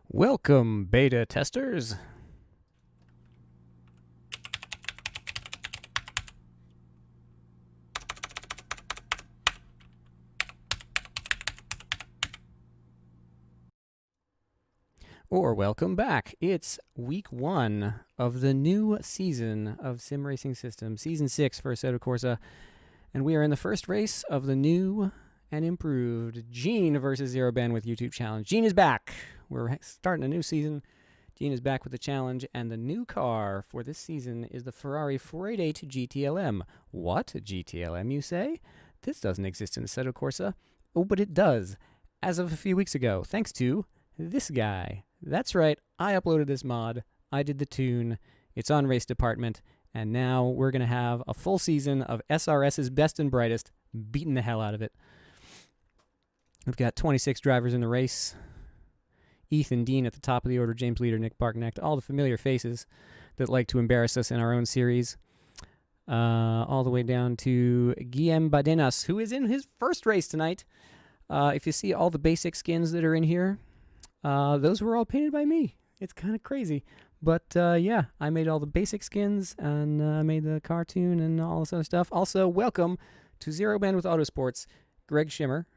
Welcome, beta testers. Or welcome back. It's week 1 of the new season of Sim Racing System, season 6 for Assetto Corsa, and we are in the first race of the new and improved Gene versus Zero Bandwidth YouTube challenge. Gene is back. We're starting a new season. Gene is back with the challenge, and the new car for this season is the Ferrari 488 GTLM. What? GTLM, you say? This doesn't exist in Assetto Corsa. Oh, but it does, as of a few weeks ago, thanks to this guy. That's right, I uploaded this mod, I did the tune, it's on Race Department, and now we're going to have a full season of SRS's best and brightest, beating the hell out of it. We've got 26 drivers in the race. Ethan Dean at the top of the order, James Leader, Nick Barknecht, all the familiar faces that like to embarrass us in our own series. All the way down to Guillem Badenas, who is in his first race tonight. If you see all the basic skins that are in here, those were all painted by me. It's kind of crazy. But yeah, I made all the basic skins and made the cartoon and all this other stuff. Also, welcome to Zero Bandwidth Autosports, Greg Schimmer,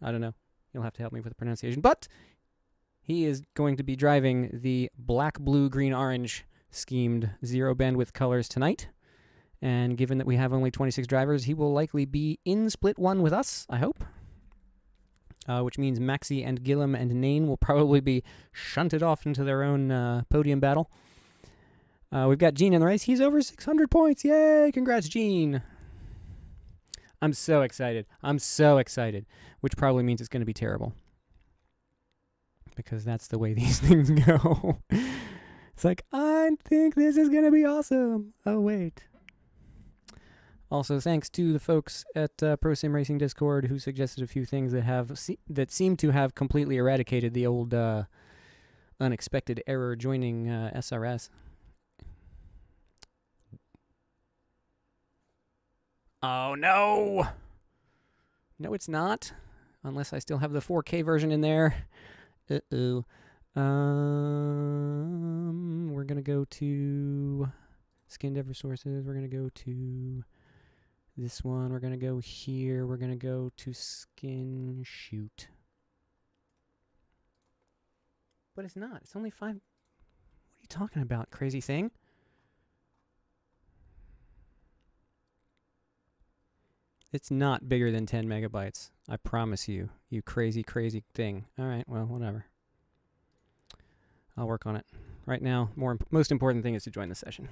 I don't know. You'll have to help me with the pronunciation. But he is going to be driving the black, blue, green, orange schemed Zero Bandwidth colors tonight. And given that we have only 26 drivers, he will likely be in split 1 with us, I hope. Which means Maxi and Gillum and Nain will probably be shunted off into their own podium battle. We've got Gene in the race. He's over 600 points. Yay! Congrats, Gene. I'm so excited. Which probably means it's going to be terrible. Because that's the way these things go. It's like, I think this is going to be awesome. Oh, wait. Also, thanks to the folks at Pro Sim Racing Discord who suggested a few things that seem to have completely eradicated the old unexpected error joining SRS. Oh, no! No, it's not. Unless I still have the 4K version in there. Uh-oh. We're going to go to Skinned Ever Sources. We're going to go to this one. We're going to go here. We're going to go to Skin Shoot. But it's not. It's only 5. What are you talking about, crazy thing? It's not bigger than 10 megabytes. I promise you, you crazy, crazy thing. All right, well, whatever. I'll work on it. Right now, most important thing is to join the session.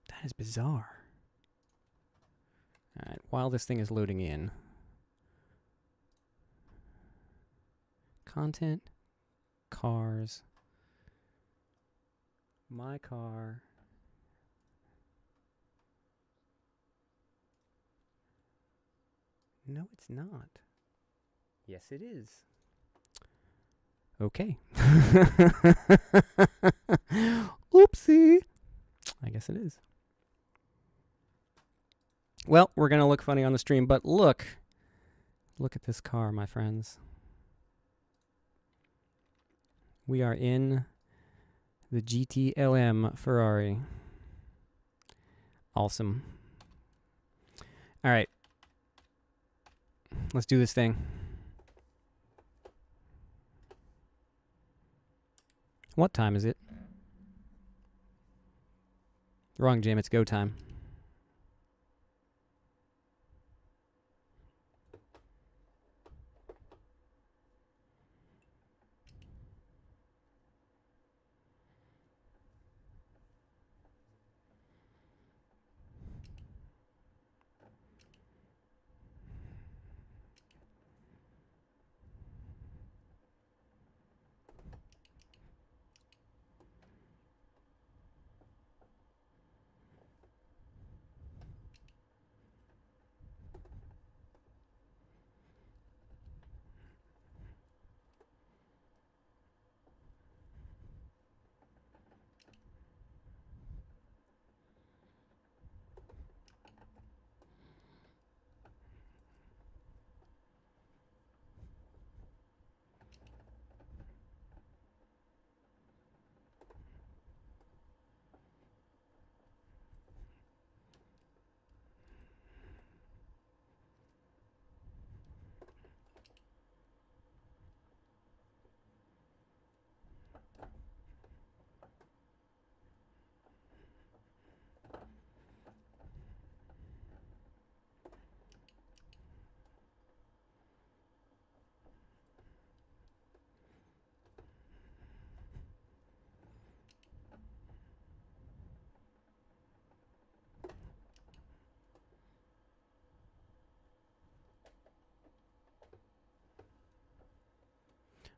That is bizarre. All right, while this thing is loading in. Content, cars, my car. No, it's not. Yes, it is. Okay. Oopsie. I guess it is. Well, we're going to look funny on the stream, but look. Look at this car, my friends. We are in the GTLM Ferrari. Awesome. All right. Let's do this thing. What time is it? Wrong, Jim. It's go time.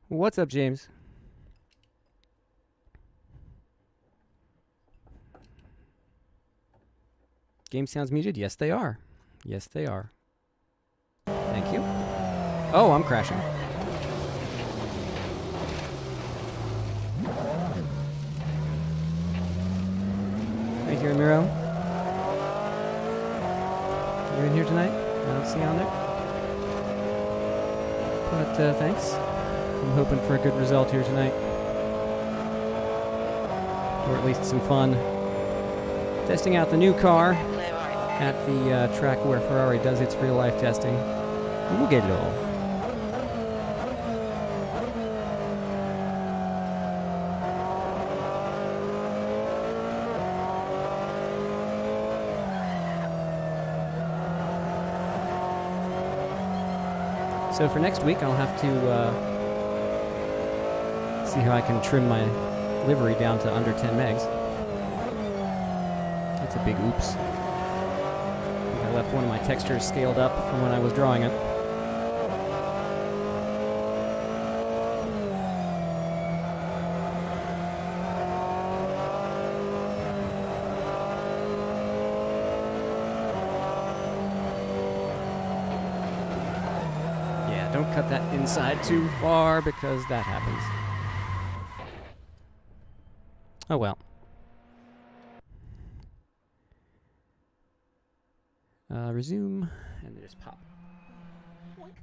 What's up, James? Game sounds muted. Yes, they are. Yes, they are. Thank you. Oh, I'm crashing. Right here, Miro. You in here tonight? I don't see you on there. But thanks. I'm hoping for a good result here tonight. Or at least some fun. Testing out the new car at the track where Ferrari does its real-life testing. Mugello. So for next week, I'll have to see how I can trim my livery down to under 10 megs. That's a big oops. I think I left one of my textures scaled up from when I was drawing it. Don't cut that inside too far because that happens. Oh well. Resume and just pop. Alright.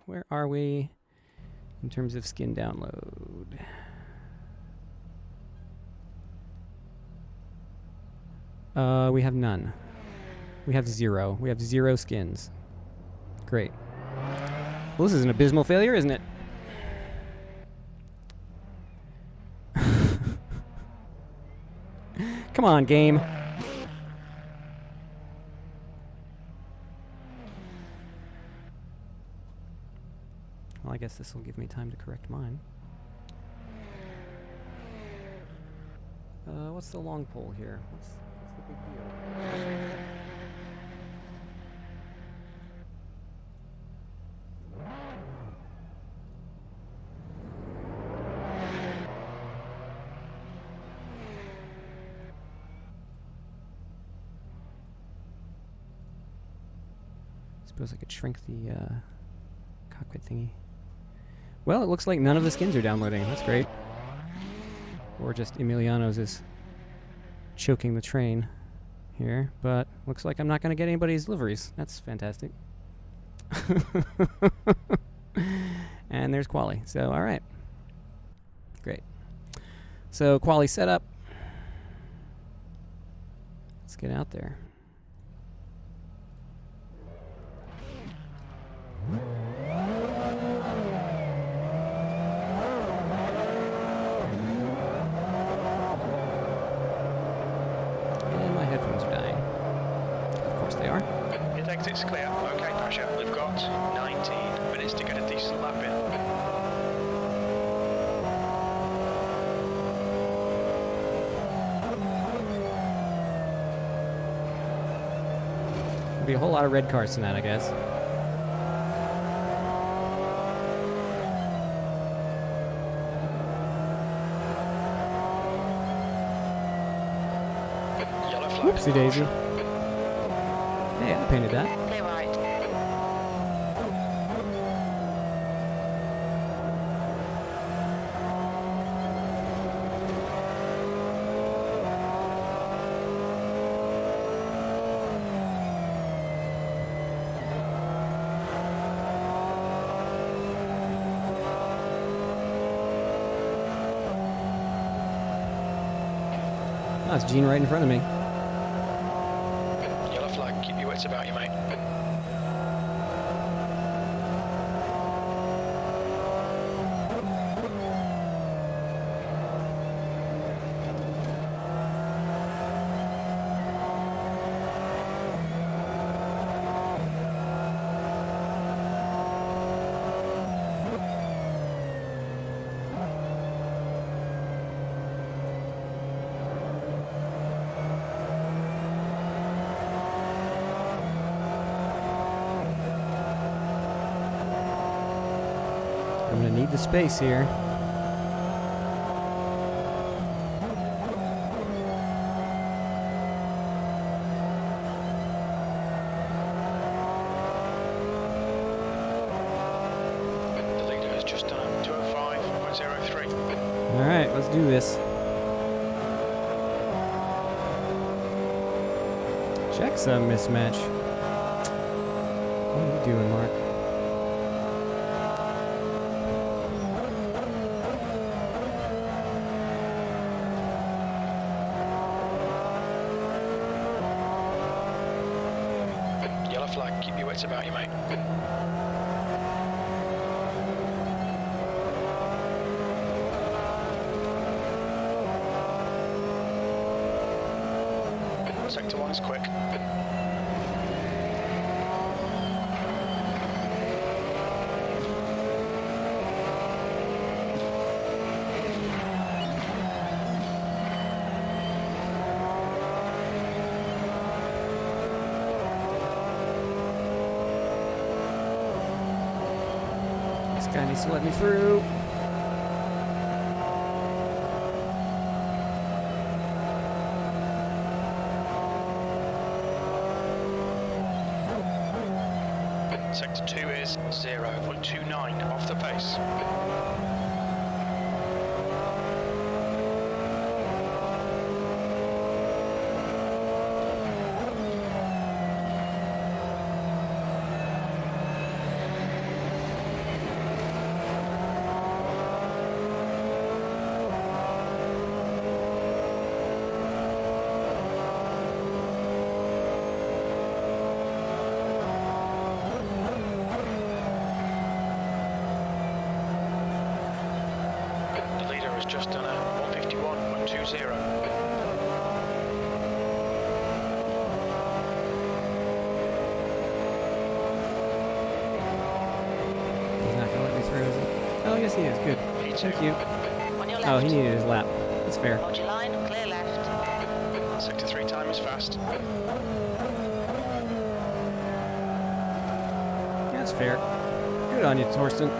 Where are we in terms of skin download? We have none. We have 0. We have 0 skins. Great. Well, this is an abysmal failure, isn't it? Come on, game. Well, I guess this will give me time to correct mine. What's the long pole here? What's the big deal? Suppose I could shrink the cockpit thingy. Well, it looks like none of the skins are downloading. That's great. Or just Emiliano's is choking the train here. But looks like I'm not going to get anybody's liveries. That's fantastic. And there's Quali. So, all right. Great. So, Quali setup. Let's get out there. And my headphones are dying. Of course they are. It exits clear. Okay, pressure. We've got 19 minutes to get a decent lap in. There'll be a whole lot of red cars tonight, I guess. Whoopsie daisy. Hey, I painted that. Clear right. Oh, it's Gene right in front of me. Yellow flag, keep your wits about you, mate. I'm going to need the space here. The leader has just done a 205.03. All right, let's do this. Check some mismatch. What are you doing, Mark? Yellow flag, keep your wits about you, mate. Sector 1 is quick. This guy needs to let me through. Sector 2 is 0.29 off the pace. Just done a 151.20. He's not going to let me through, is he? Oh, yes, he is. Good. P2. Thank you. On your left. Oh, he needed his lap. That's fair. Hold your line, clear left. Sector 3 time is fast. That's fair. Good on you, Torsten.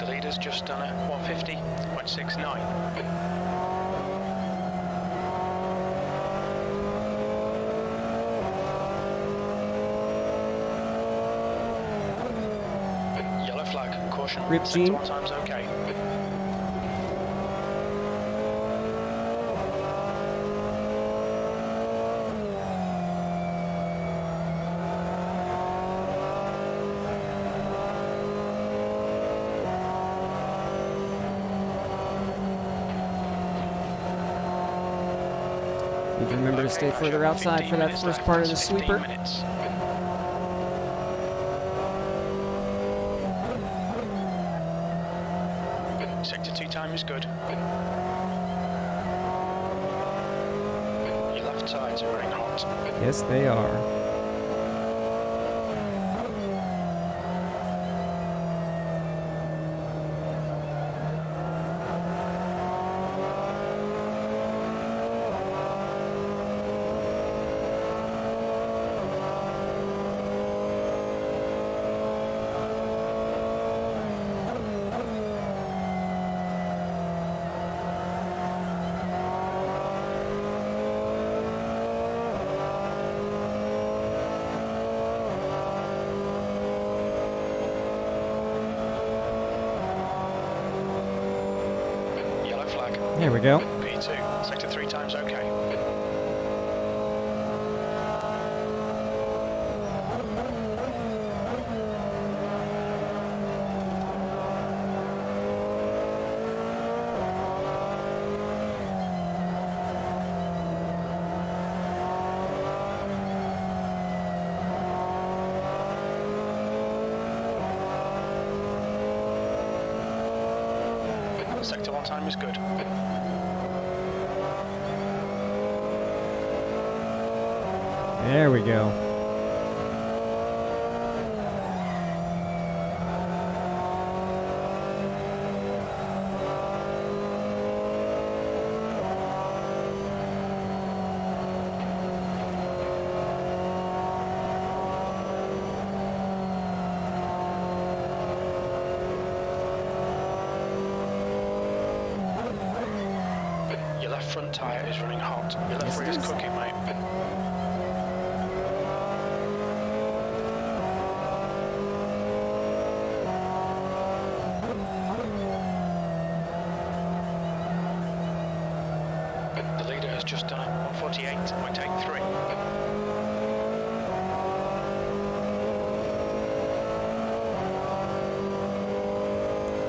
The leader's just done a 150.69. Yellow flag, caution. Rip Sector Gene. 1 time's okay. Need to remember to stay further outside for that first part of the sweeper. Minutes. Sector 2 time is good. Your left sides are running hot. Yes, they are. Yellow flag. There we go. P2. Sector 3 time's okay. Sector 1 time is good. There we go. front tyre is running hot. Your left rear is cooking, mate. The leader has just done a 148.83.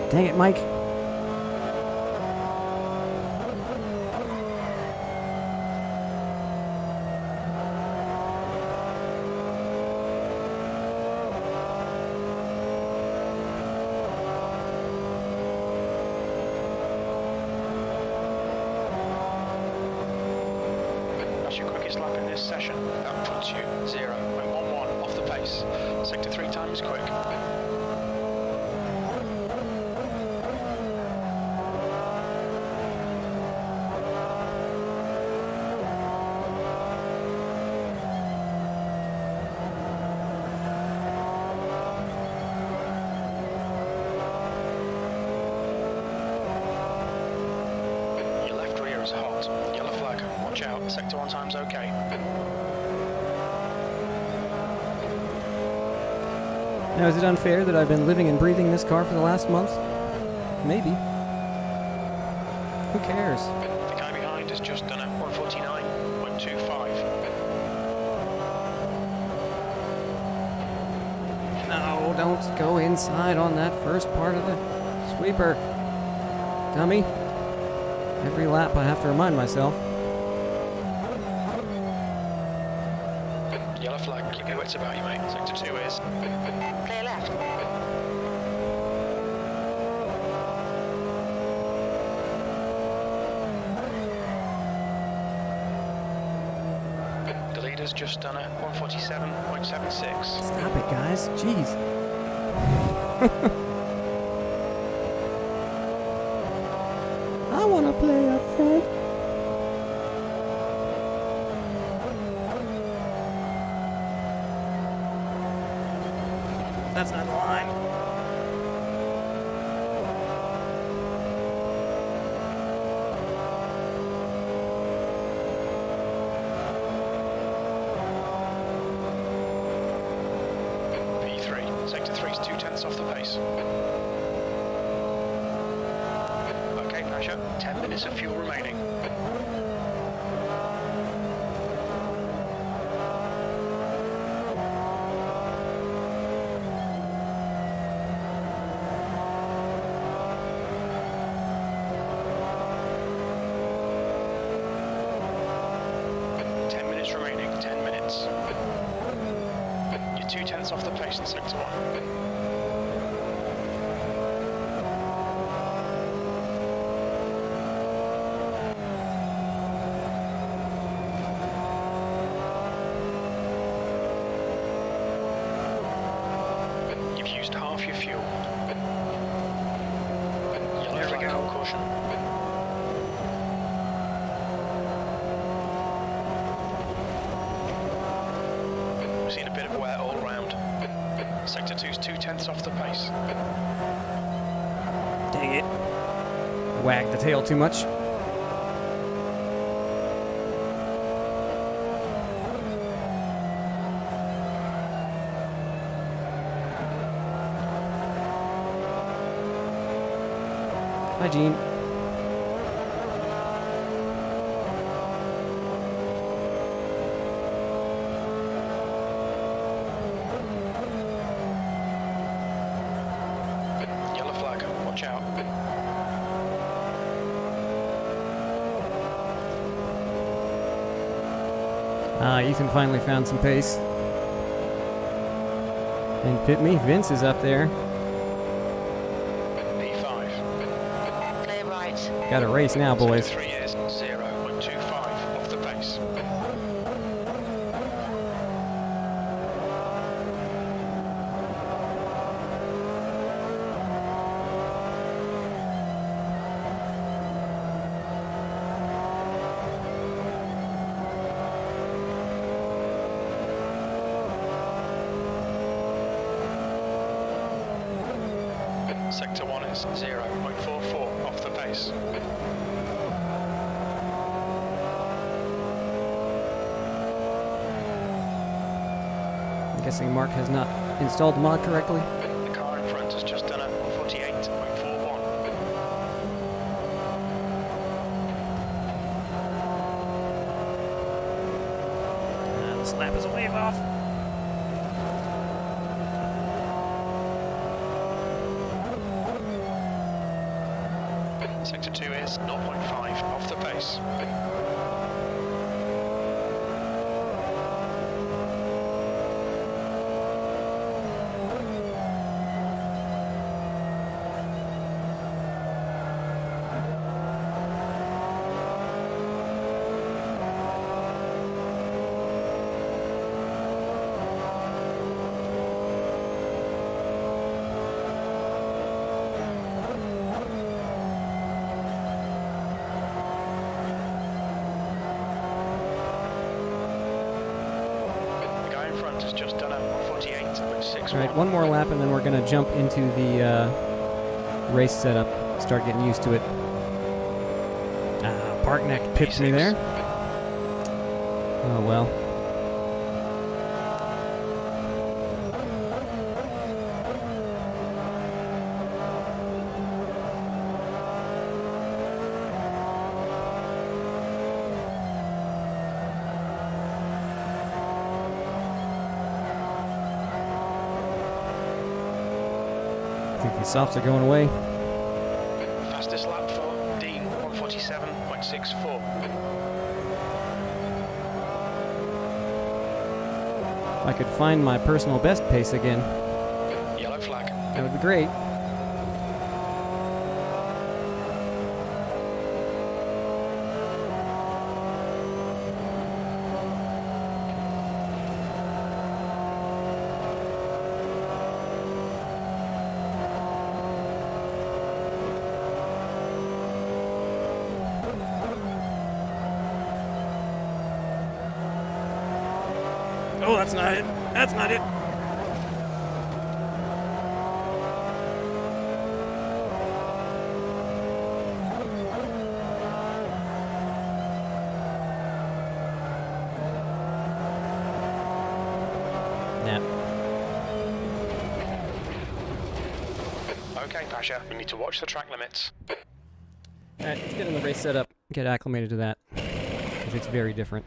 Dang it, Mike. That's your quickest lap in this session. That puts you 0.11 off the pace. Sector 3 time is quick. Your left rear is hot. Yellow flag. Watch out. Sector 1 time's okay. Now, is it unfair that I've been living and breathing this car for the last month? Maybe. Who cares? The guy behind has just done a 149.25. No, don't go inside on that first part of the sweeper. Dummy. Every lap I have to remind myself. Yellow flag. Keep your wits about you, mate. Sector 2 is. Clear left. The leader's just done a 147.76. Stop it, guys. Jeez. I want to play up front. That's not the line. P3. Sector 3's 2/10 off the pace. Okay, pressure. 10 minutes of fuel remaining. Remaining 10 minutes. You're 2/10 off the pace in sector 1. You've used half your fuel. Yellow flag on caution. Seen a bit of wear all around. Sector 2's 2/10 off the pace. Dang it. Wagged the tail too much. Hi, Gene. Yellow flag, watch out. Ethan finally found some pace. And pit me, Vince is up there. P5. Clear right. Got a race now, boys. Sector 3 is 0.25 off the pace. Sector 1 is 0.44 off the pace. Guessing Mark has not installed the mod correctly. The car in front has just done a 48.41. This lap is a wave off. Sector 2 is 0.5 off the pace. Has just done a 48.61. All right, one more lap, and then we're going to jump into the race setup. Start getting used to it. Parkneck pips me there. Oh well. I think these softs are going away. Fastest lap for Dean, 147.64. If I could find my personal best pace again, Yellow flag. that would be great. Oh, that's not it. That's not it. Yeah. Okay, Pasha, we need to watch the track limits. All right, let's get in the race setup. Get acclimated to that, because it's very different.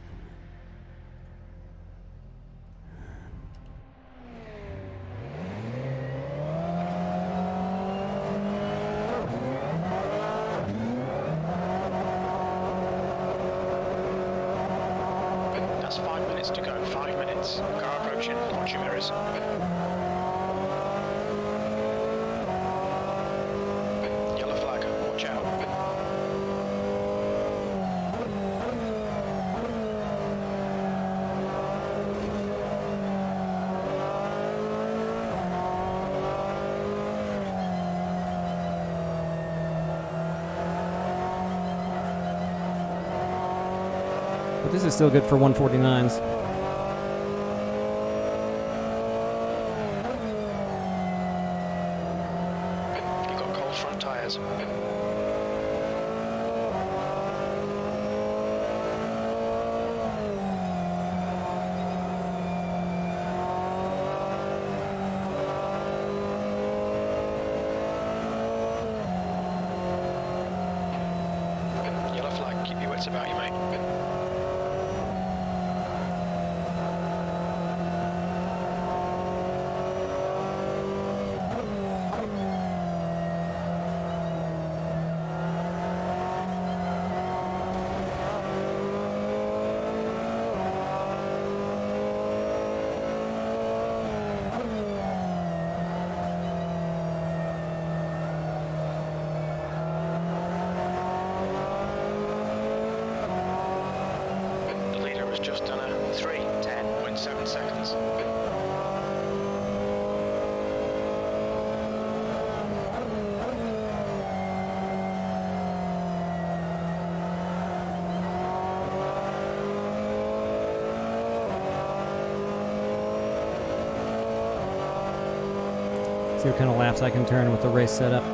That's 5 minutes to go. 5 minutes. Car approaching. Watch your mirrors. Yellow flag. Watch out. But this is still good for 149s. You've got cold front tyres. Yellow flag. Keep your wits about you, mate. Just done a 3:10.7 seconds. See what kind of laps I can turn with the race setup.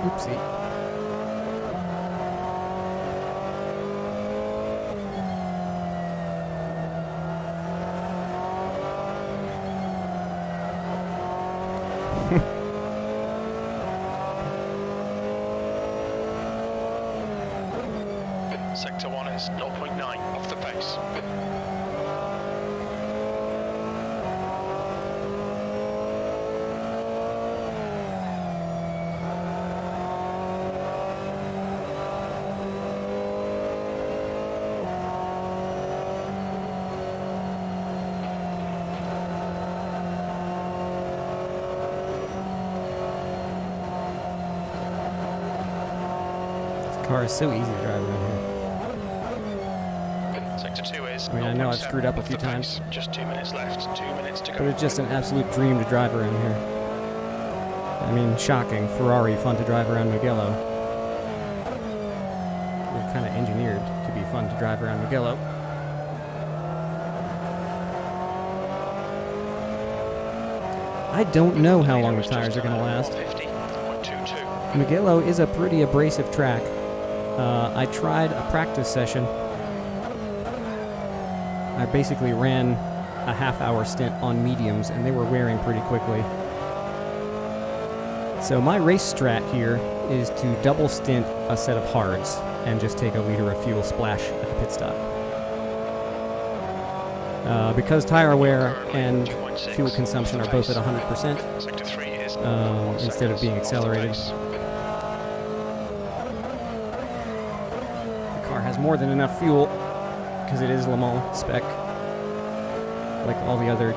Oopsie. Sector 1 is 0.9 off the pace. This car is so easy to drive around here. Sector 2 is I mean, I know I've screwed up a few times. Just 2 minutes left, 2 minutes to go. But it's just an absolute dream to drive around here. I mean, shocking. Ferrari, fun to drive around Mugello. We're kind of engineered to be fun to drive around Mugello. I don't know how long the tires are going to last. 50.22. Mugello is a pretty abrasive track. I tried a practice session. I basically ran a half-hour stint on mediums, and they were wearing pretty quickly. So my race strat here is to double stint a set of hards and just take a liter of fuel splash at the pit stop. Because tire wear and fuel consumption are both at 100%, Sector 3 is instead of being accelerated. The car has more than enough fuel because it is Le Mans spec, like all the other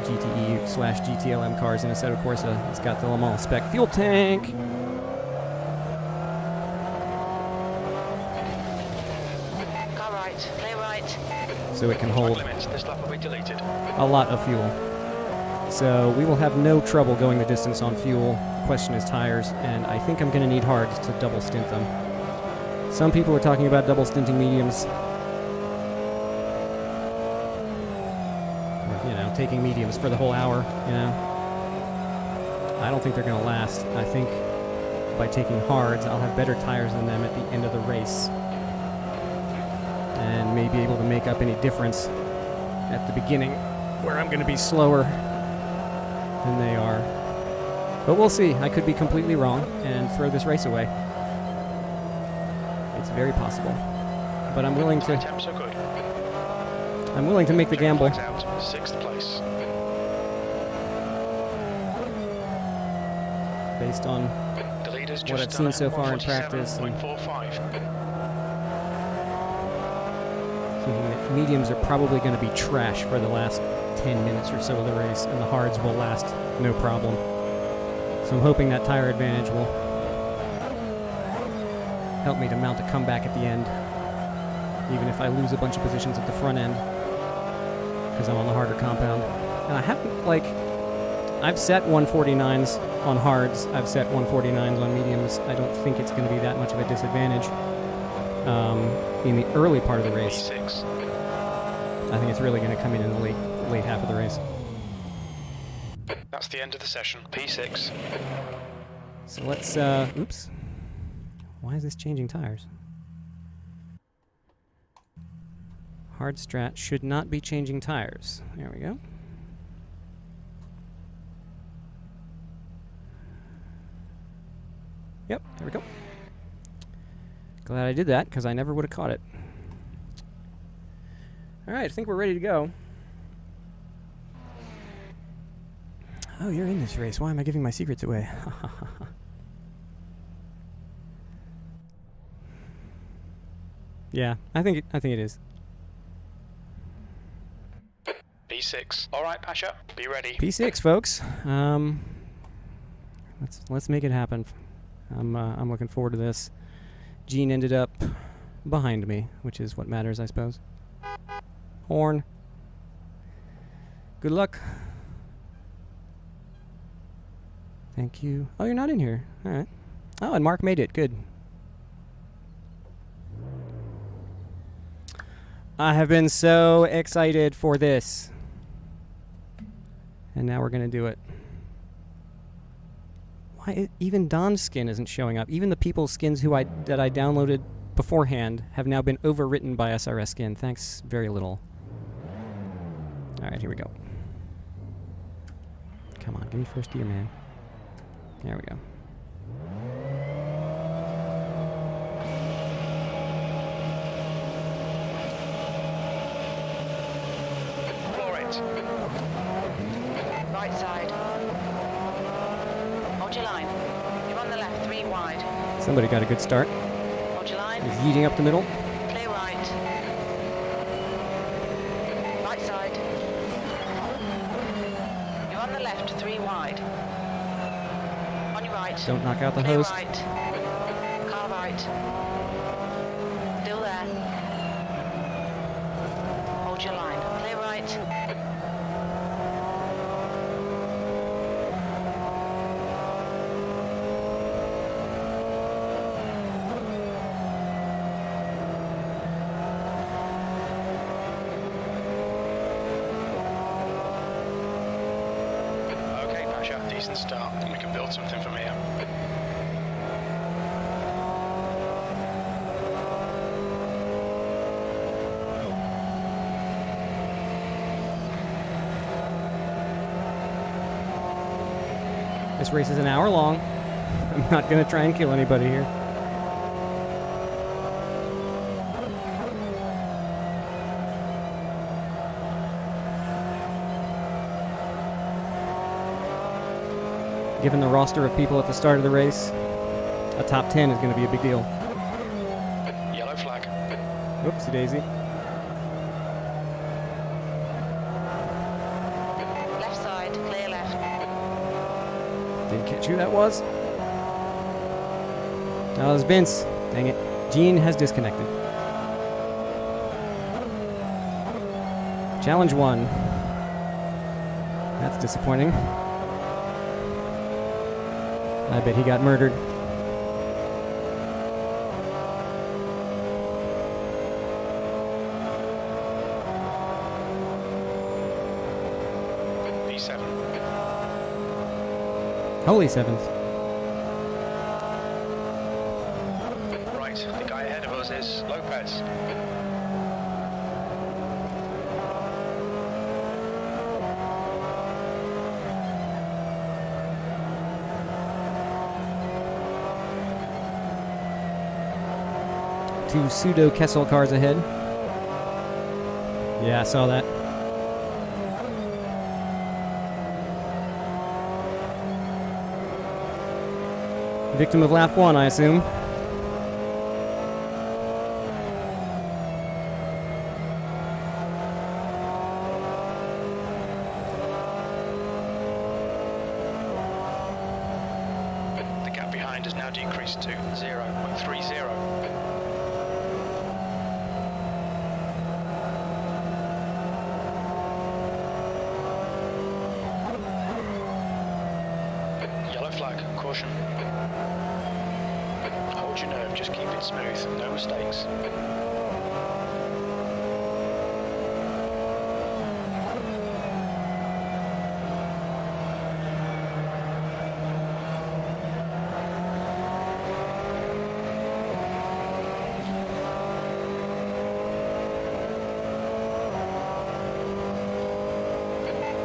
GTE/GTLM cars in Assetto Corsa. It's got the Le Mans spec fuel tank. Car right, play right. So it can hold limits. This lap will be deleted. a lot of fuel. So we will have no trouble going the distance on fuel. The question is tires, and I think I'm going to need hards to double stint them. Some people are talking about double stinting mediums. You know, taking mediums for the whole hour, you know. I don't think they're going to last. I think by taking hards, I'll have better tires than them at the end of the race. And may be able to make up any difference at the beginning, where I'm going to be slower than they are. But we'll see. I could be completely wrong and throw this race away. It's very possible. But I'm willing to... Temps are good. I'm willing to make the gamble. Out, 6th place. Based on The leader's what just I've seen so far in practice. And 147.45. thinking that mediums are probably going to be trash for the last 10 minutes or so of the race, and the hards will last no problem. So I'm hoping that tire advantage will help me to mount a comeback at the end, even if I lose a bunch of positions at the front end, because I'm on the harder compound. And I haven't, like, I've set 149s on hards, I've set 149s on mediums. I don't think it's going to be that much of a disadvantage in the early part of the race. P6. I think it's really going to come in the late half of the race. That's the end of the session. P6. So let's, oops. Why is this changing tires? Hard strat should not be changing tires. There we go. Yep, there we go. Glad I did that, because I never would have caught it. Alright, I think we're ready to go. Oh, you're in this race. Why am I giving my secrets away? Yeah, I think it is. P6. All right, Pasha, be ready. P6, folks. Let's make it happen. I'm looking forward to this. Gene ended up behind me, which is what matters, I suppose. Horn. Good luck. Thank you. Oh, you're not in here. All right. Oh, and Mark made it. Good. I have been so excited for this. And now we're going to do it. Why even Don's skin isn't showing up? Even the people's skins that I downloaded beforehand have now been overwritten by SRS skin. Thanks very little. Alright, here we go. Come on, give me first gear, man. There we go. Floor it. Right side. Hold your line. You're on the left, 3 wide. Somebody got a good start. Hold your line. He's yeeting up the middle. Clear right. Right side. You're on the left, 3 wide. On your right. Don't knock out the Clear host. right. Car right. Still there. Hold your line. Clear right. Okay, Pasha, decent start. We can build something from here. This race is an hour long. I'm not going to try and kill anybody here. Given the roster of people at the start of the race, a top 10 is going to be a big deal. Yellow flag. Whoopsie daisy. Left side, clear left. Didn't catch who that was. That was Vince. Dang it. Gene has disconnected. Challenge 1. That's disappointing. I bet he got murdered. B7. Holy sevens. Right, the guy ahead of us is Lopez. Two pseudo Kessel cars ahead. Yeah, I saw that. Victim of lap 1, I assume. The gap behind has now decreased to 0.30. Yellow flag, caution. Hold your nerve, just keep it smooth, no mistakes.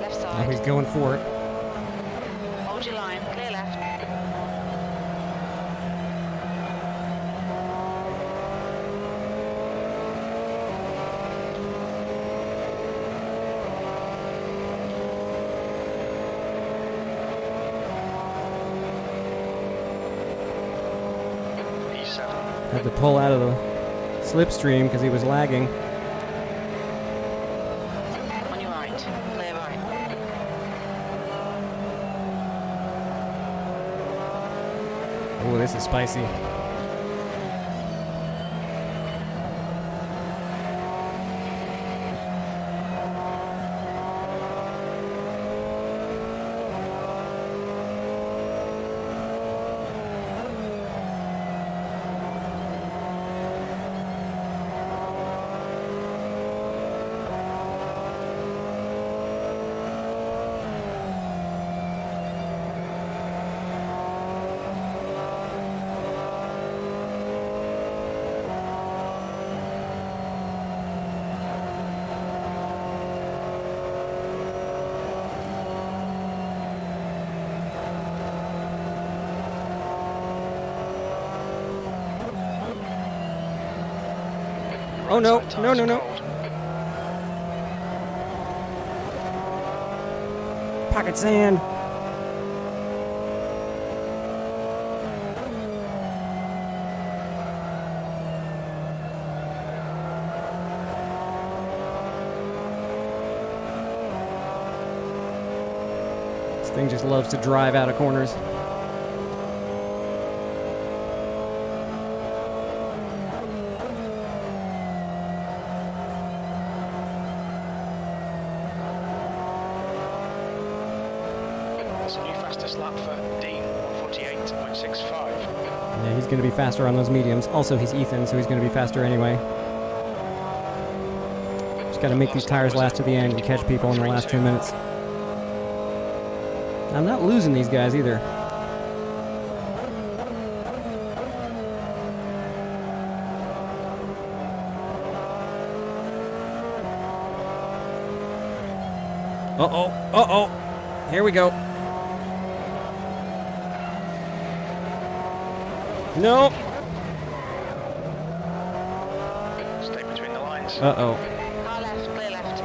Left Oh, side. he's going for it. Hold your line, clear left. E7. Had to pull out of the slipstream because he was lagging. On your right, clear right. Oh, this is spicy. Oh no, Right side no, tyres no, are no. cold. Pocket sand. This thing just loves to drive out of corners. That's a new fastest lap for Dean, 148.65. Yeah, he's going to be faster on those mediums. Also, he's Ethan, so he's going to be faster anyway. Just got to make these tires last to the end and catch people in the last 2 minutes. I'm not losing these guys either. Uh-oh, uh-oh. Here we go. No. Stay between the lines. Uh-oh. Car left, clear left.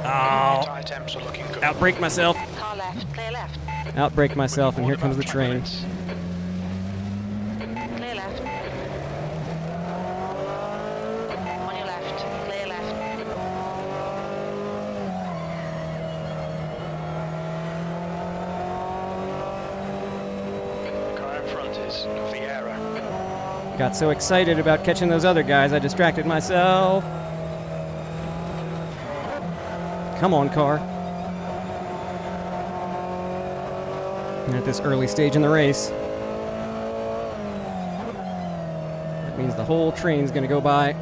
Oh. Tyre temps are looking good. Outbrake myself. Car left, clear left. Outbrake myself, and here comes the About train. 20 minutes. Clear left. On your left, clear left. The car in front is Vieira. Got so excited about catching those other guys, I distracted myself. Come on, car. At this early stage in the race. That means the whole train's gonna go by.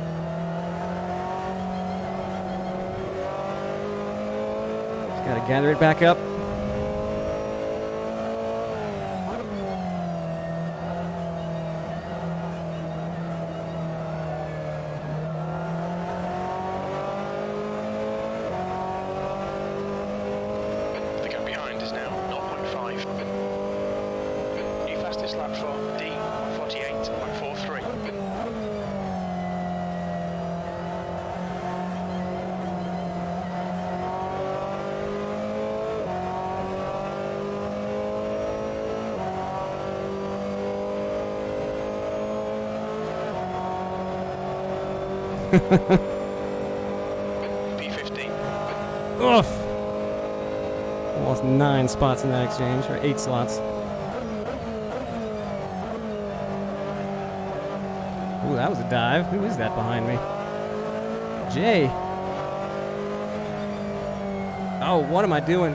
Just gotta gather it back up. The gap behind is now 0.5. New fastest lap for Dean, 148.43. P15. Oof! Lost 9 spots in that exchange, or 8 slots. Ooh, that was a dive. Who is that behind me? Jay. Oh, what am I doing?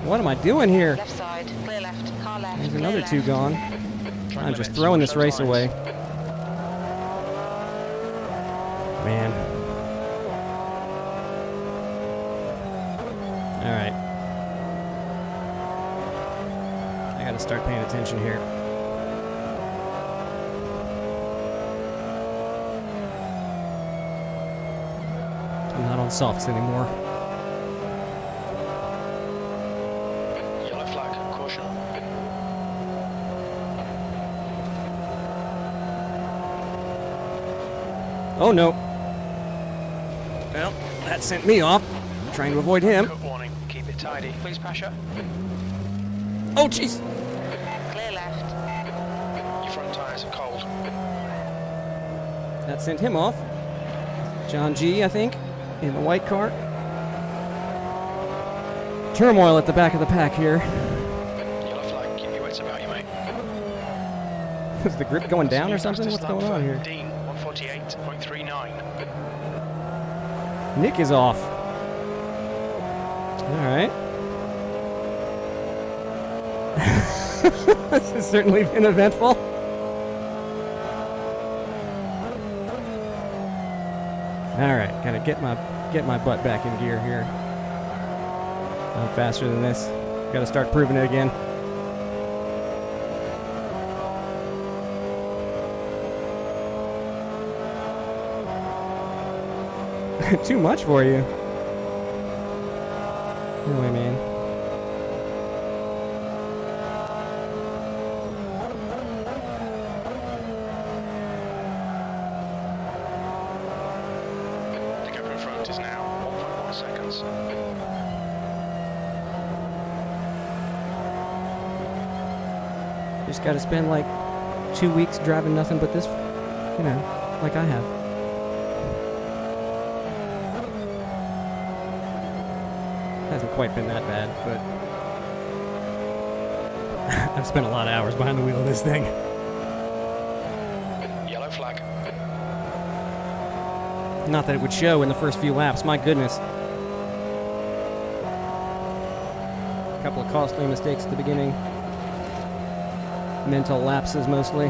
What am I doing here? Left side, clear left. Car left, There's clear another left. 2 gone. I'm just throwing this race away. Man. Alright. I gotta start paying attention here. I'm not on softs anymore. Yellow flag, caution. Oh no. Well, that sent me off. Trying to avoid him. Cut warning, keep it tidy. Please, Pasha. Oh jeez. Clear left. Your front tyres are cold. That sent him off. John G, I think, in the white car. Turmoil at the back of the pack here. Yellow flag, keep your wits about you, mate. Is the grip going down or something? Fastest What's lap going on for here? Dean, 148.39. Nick is off. Alright. This has certainly been eventful. Alright, gotta get my butt back in gear here. I'm faster than this. Gotta start proving it again. Too much for you. Anyway, man. Just got to spend like 2 weeks driving nothing but this, you know, like I have. Hasn't quite been that bad, but I've spent a lot of hours behind the wheel of this thing. Yellow flag. Not that it would show in the first few laps, my goodness. A couple of costly mistakes at the beginning. Mental lapses mostly.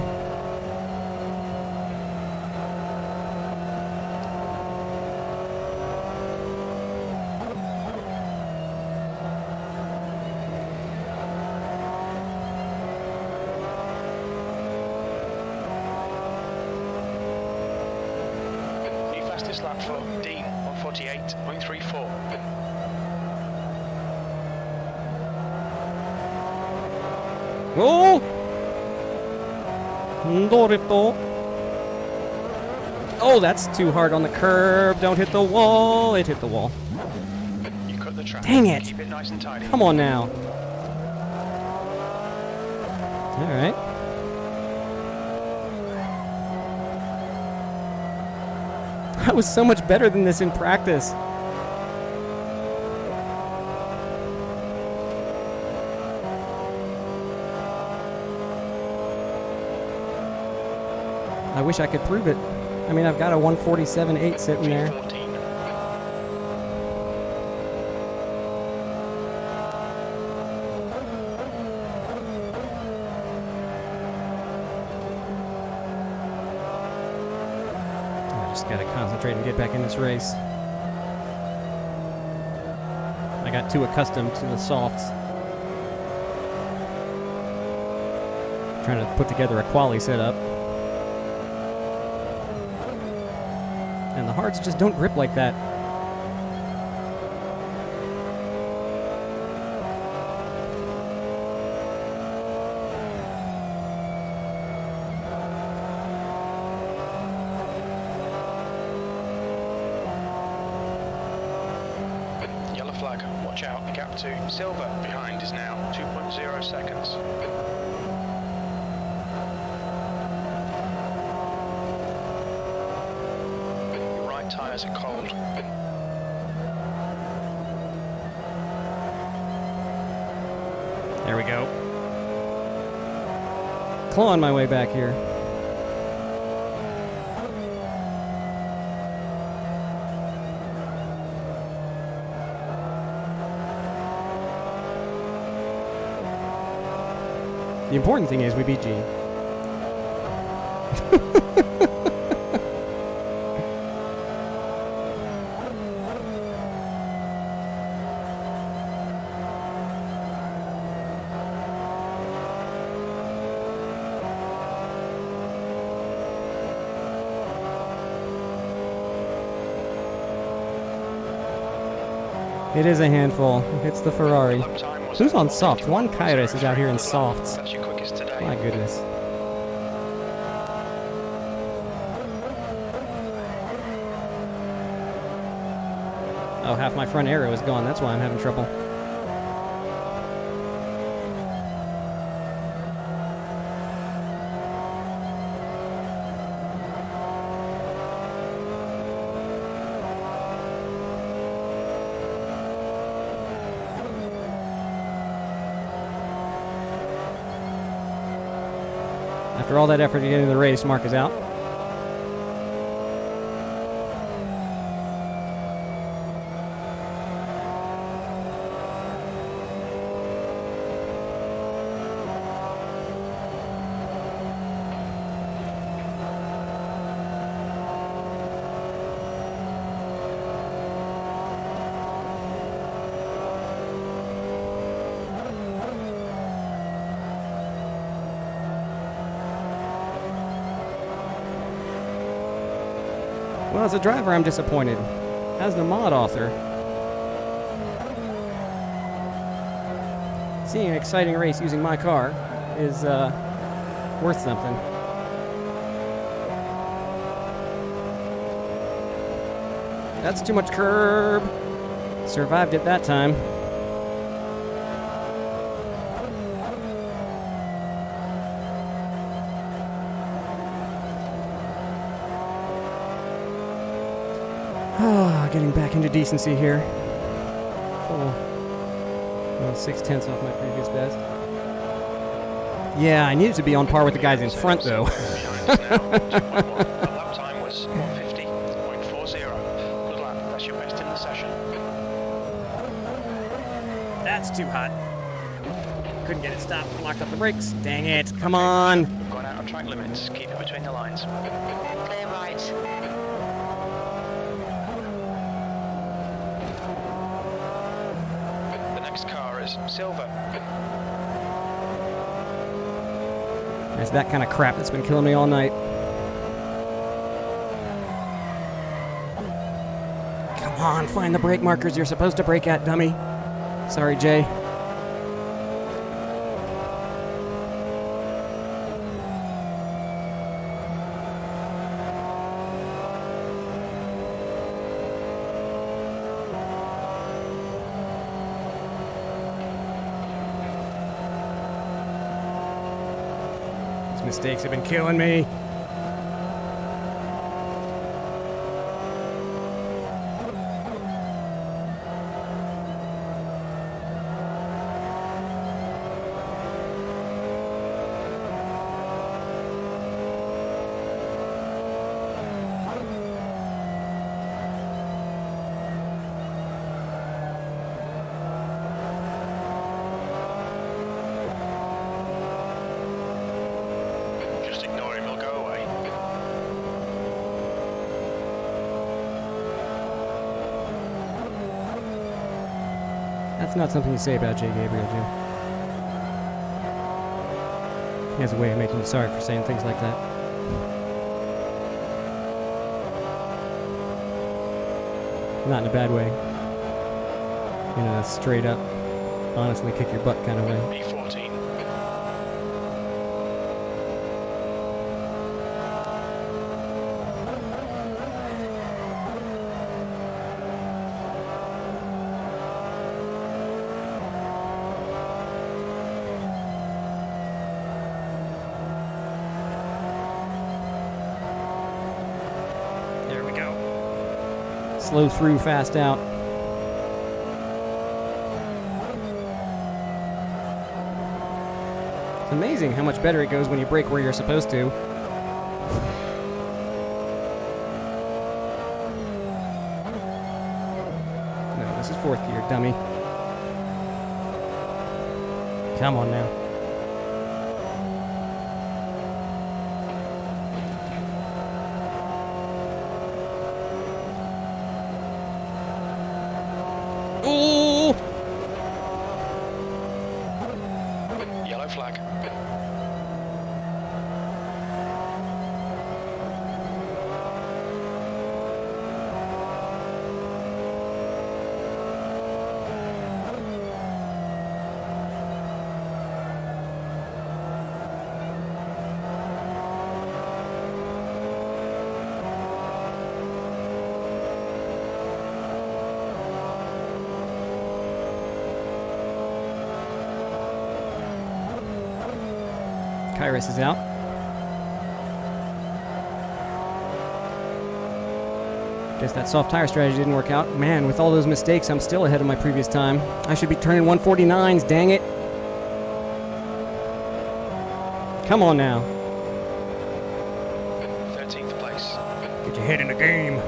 New fastest lap for D 148.34. Oh! Dorito. Oh, that's too hard on the curb. Don't hit the wall. It hit the wall. You cut the track. Dang it. Keep it nice and tidy. Come on now. All right. I was so much better than this in practice. I wish I could prove it. I mean, I've got a 147.8 sitting there. 14. I just gotta concentrate and get back in this race. I got too accustomed to the softs. Trying to put together a quali setup. And the hards just don't grip like that. Yellow flag. Watch out. The gap to silver behind is now 2.0 seconds. Tyres are cold. There we go. Clawing my way back here. The important thing is we beat Gene. It is a handful. It's the Ferrari. Who's on soft? Juan Kairos is out here in softs. That's your quickest today. My goodness. Oh, half my front aero is gone. That's why I'm having trouble. After all that effort to get into the race, Mark is out. Well, as a driver, I'm disappointed. As the mod author, seeing an exciting race using my car is worth something. That's too much curb. Survived it that time. getting back into decency here. Full 6/10 off my previous best. Yeah, I needed to be on par with the guys in front, though. Behind us now, 2.1. The lap time was 150.40. Good lap. That's your best in the session. That's too hot. Couldn't get it stopped. Locked up the brakes. Dang it. Come on. We've gone out on track limits. Keep it between the lines. Clear right. The next car is silver. It's that kind of crap that's been killing me all night. Come on, find the brake markers you're supposed to brake at, dummy. Sorry, Jay. Mistakes have been killing me. That's not something you say about Jay Gabriel, Jim. He has a way of making you sorry for saying things like that. Not in a bad way. In a straight up, honestly kick your butt kind of way. B14. Slow through, fast out. It's amazing how much better it goes when you brake where you're supposed to. No, this is fourth gear, dummy. Come on now. Yellow flag. Kairos is out. Guess that soft tire strategy didn't work out. Man, with all those mistakes, I'm still ahead of my previous time. I should be turning 149s, dang it. Come on now. 13th place. Get your head in the game.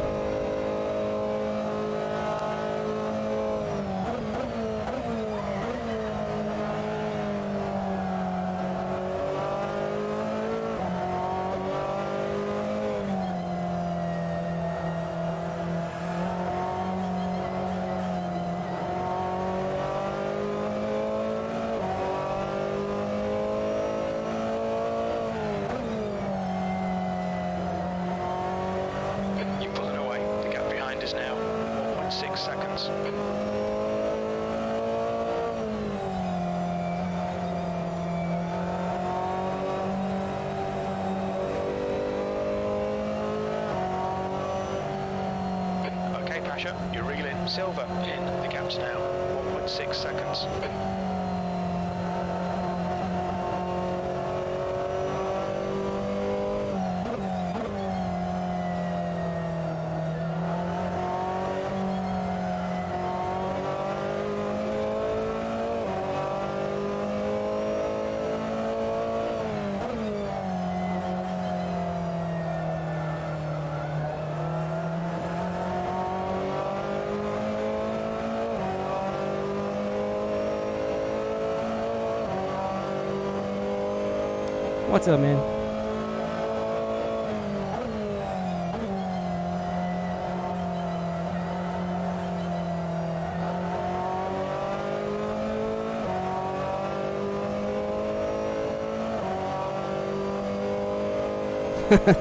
Now 1.6 seconds. Okay, Pasha, you're reeling silver in the gaps now. 1.6 seconds. What's up, man?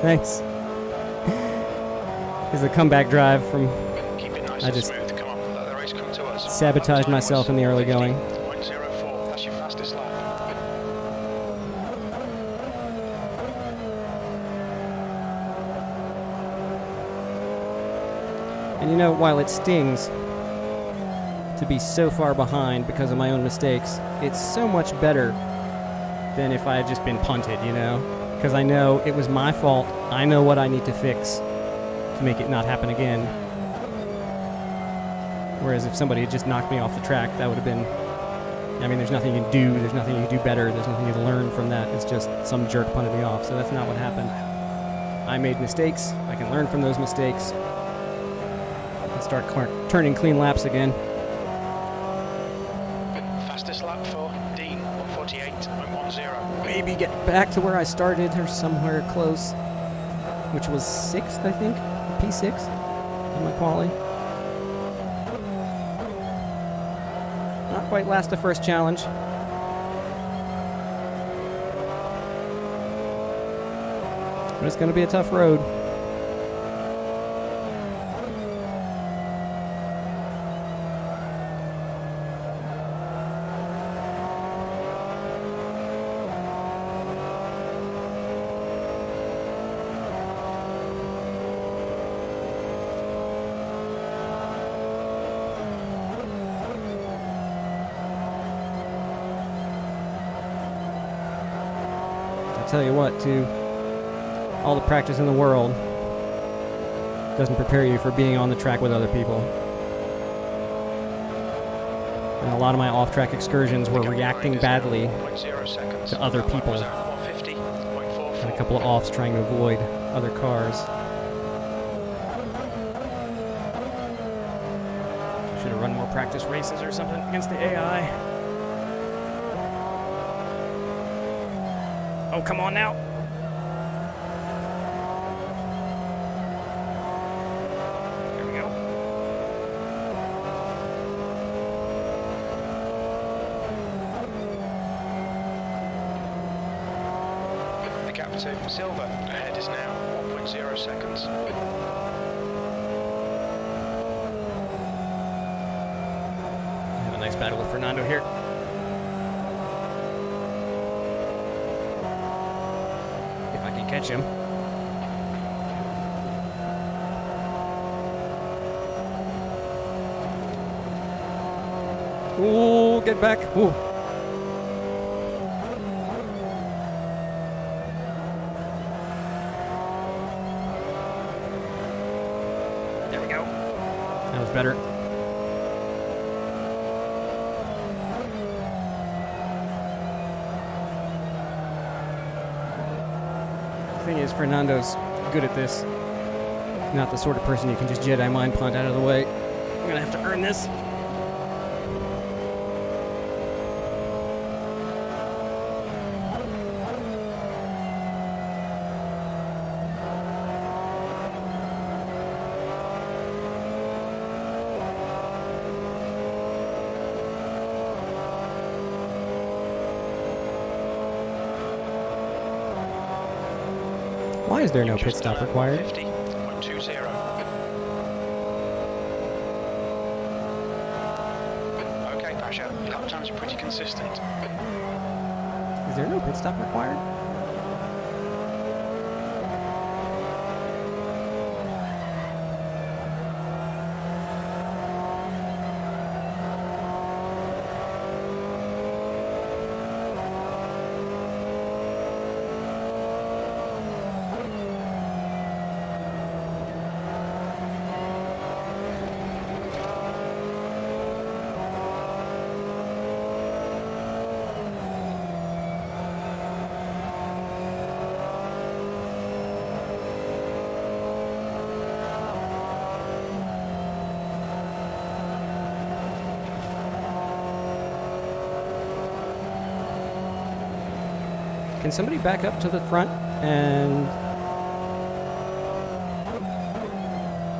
Thanks. It's a comeback drive from. Keep it nice I and just smooth. Come on, let the race come to us. sabotaged Time myself was in the early going. 50.04. That's your fastest lap. And you know, while it stings to be so far behind because of my own mistakes, it's so much better than if I had just been punted, you know? Because I know it was my fault. I know what I need to fix to make it not happen again. Whereas if somebody had just knocked me off the track, that would have been... I mean, there's nothing you can do. There's nothing you can do better. There's nothing you can learn from that. It's just some jerk punted me off. So that's not what happened. I made mistakes. I can learn from those mistakes. I can start turning clean laps again. Fastest lap for Dean, 148.10. Maybe get back to where I started or somewhere close, which was 6th, I think, P6 in my quali. Not quite last the first challenge. But it's going to be a tough road. Tell you what, too, all the practice in the world doesn't prepare you for being on the track with other people. And a lot of my off-track excursions were reacting badly to other people. And a couple of offs trying to avoid other cars. Should have run more practice races or something against the AI. Oh, come on now. There we go. The gap to Silver ahead is now 1.0 seconds. Have a nice battle with Fernando here. Catch him. Ooh, get back. Ooh. There we go. That was better. Thing is, Fernando's good at this. Not the sort of person you can just Jedi mind punt out of the way. I'm gonna have to earn this. Why is there no pit stop required? 50.20. Okay, Pasha, lap times are pretty consistent. Is there no pit stop required? Can somebody back up to the front and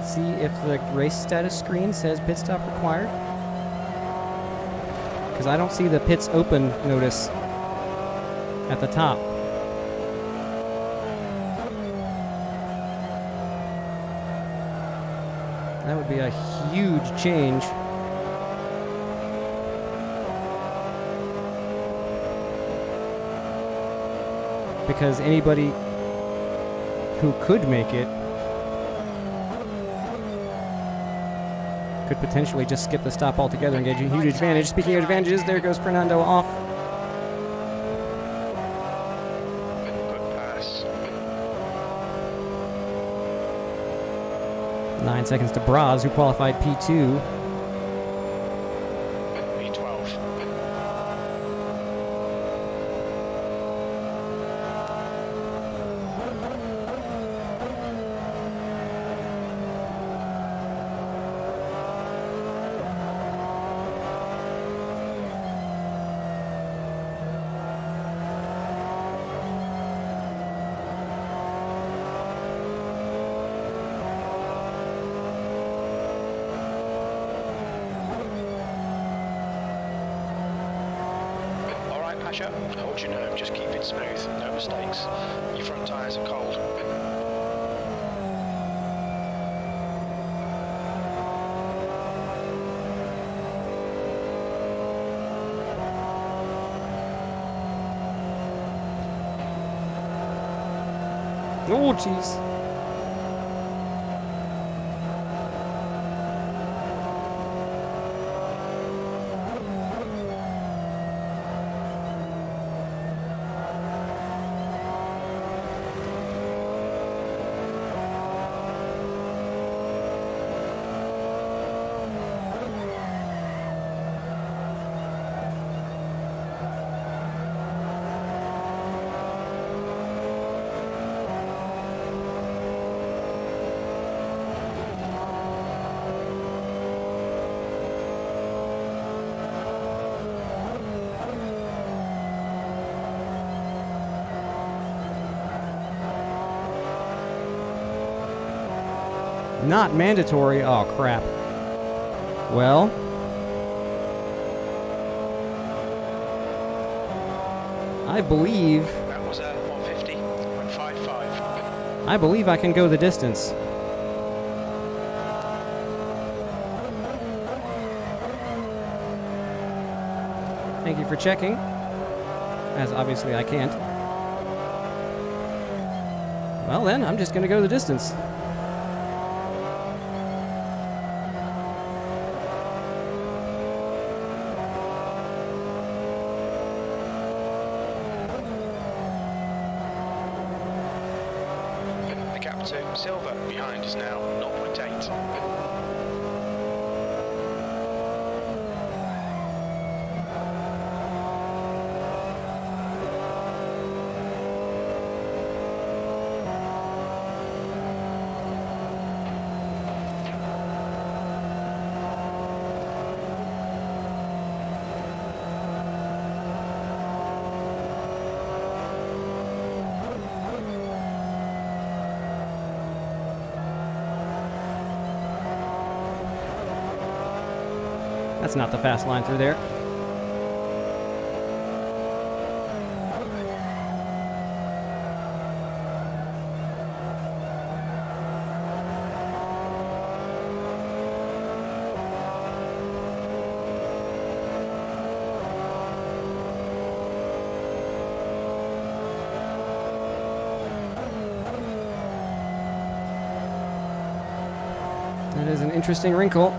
see if the race status screen says pit stop required? Because I don't see the pits open notice at the top. That would be a huge change. Because anybody who could make it could potentially just skip the stop altogether and get a huge advantage. Speaking of advantages, there goes Fernando off. Good pass. 9 seconds to Braz, who qualified P2. P12. Pasha, hold your nerve, just keep it smooth, no mistakes. Your front tyres are cold. Oh, jeez. Not mandatory. Oh, crap. Well. I believe... That was a 150.55. I believe I can go the distance. Thank you for checking. As obviously I can't. Well then, I'm just going to go the distance. The gap to Silver behind is now 0.8. That's not the fast line through there. That is an interesting wrinkle.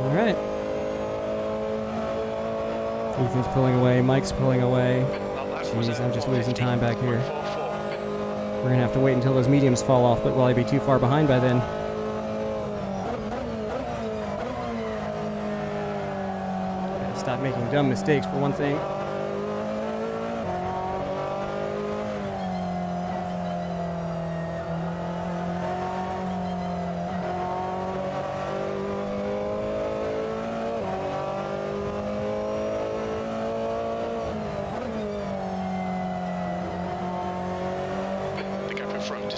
Alright. Ethan's pulling away, Mike's pulling away. Jeez, I'm just losing time back here. We're gonna have to wait until those mediums fall off, but will I be too far behind by then? Gotta stop making dumb mistakes for one thing.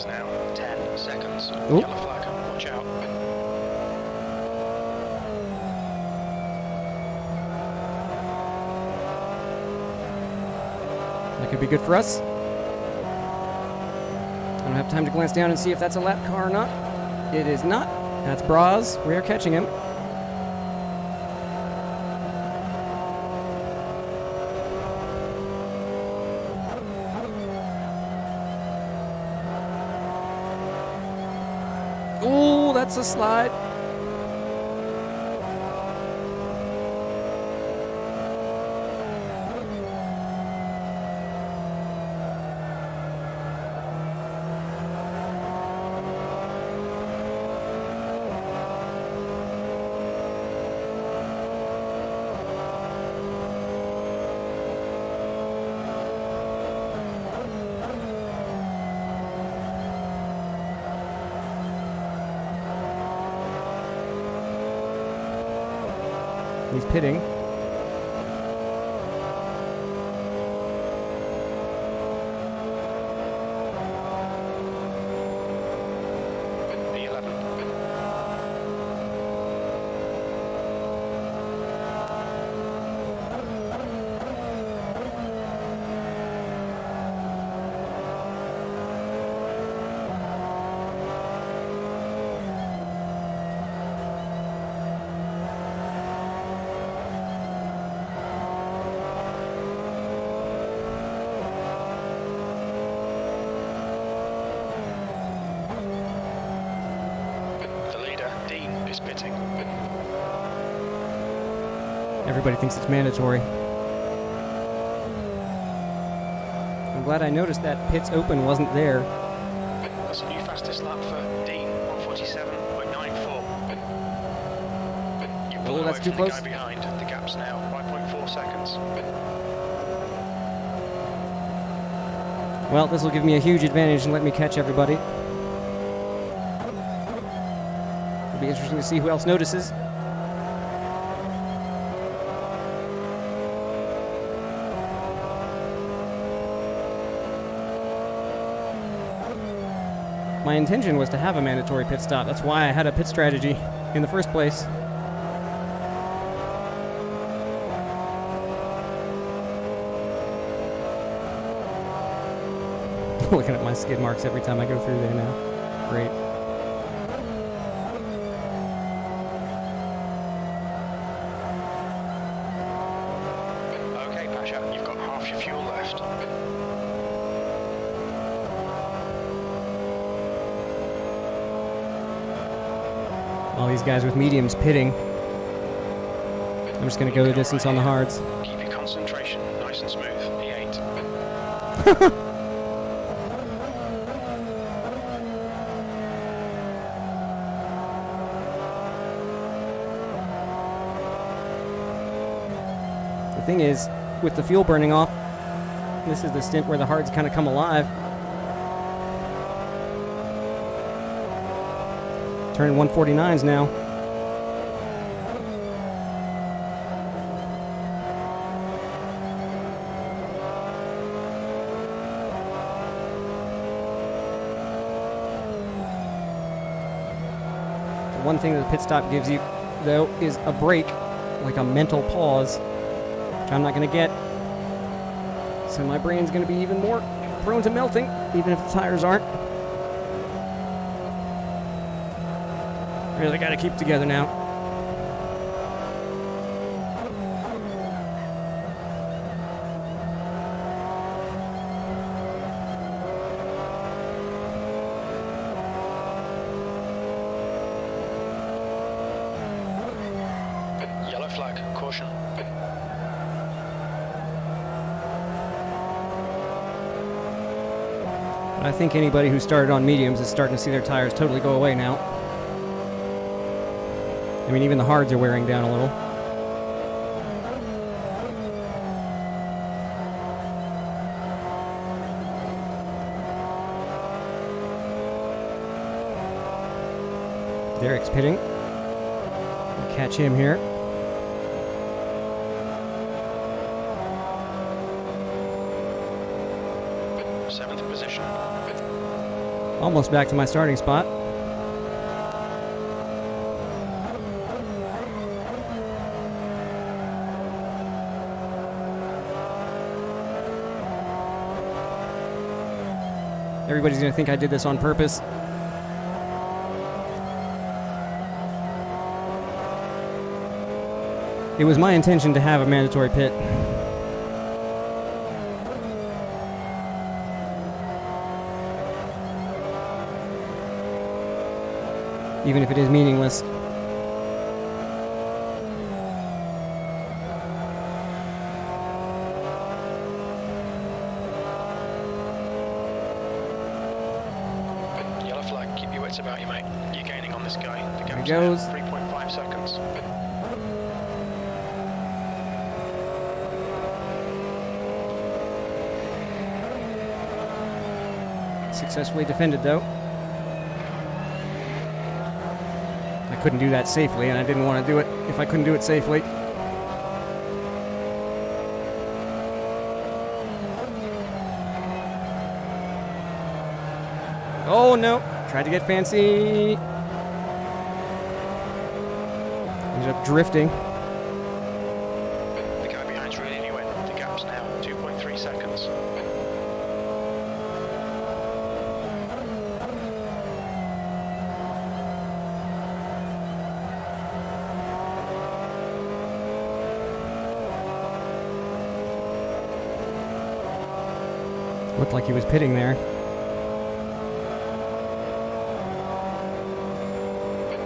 is now 10 seconds. Oop. Yellow flag, watch out. That could be good for us. I don't have time to glance down and see if that's a lap car or not. It is not. That's Braz. We are catching him. Ooh, that's a slide. He's pitting. B11. The leader, Dean, is pitting. Everybody thinks it's mandatory. I'm glad I noticed that pits open wasn't there. That's a new fastest lap for Dean, 147.94. You pull Oh, that's away too from close. The guy behind. The gap's now 5.4 seconds. Well, this will give me a huge advantage and let me catch everybody. It'll be interesting to see who else notices. My intention was to have a mandatory pit stop. That's why I had a pit strategy in the first place. Looking at my skid marks every time I go through there now. Great. Okay, Pasha, you've got half your fuel left. All these guys with mediums pitting. I'm just going to go the distance on the hards. Keep your concentration nice and smooth. E8. The thing is, with the fuel burning off, this is the stint where the hards kind of come alive. Turning 149s now. The one thing that the pit stop gives you, though, is a break, like a mental pause, which I'm not going to get. So my brain's going to be even more prone to melting, even if the tires aren't. Really got to keep together now. Yellow flag, caution. But I think anybody who started on mediums is starting to see their tires totally go away now. I mean, even the hards are wearing down a little. Derek's pitting. We'll catch him here. Seventh position. Almost back to my starting spot. Everybody's going to think I did this on purpose. It was my intention to have a mandatory pit. Even if it is meaningless. Yellow flag, keep your wits about you, mate. You're gaining on this guy. The There he gap's goes. now 3.5 seconds. Successfully defended, though. I couldn't do that safely, and I didn't want to do it if I couldn't do it safely. Oh no! Tried to get fancy. Ended up drifting. The guy behind's really near it. The gap's now 2.3 seconds. Looked like he was pitting there.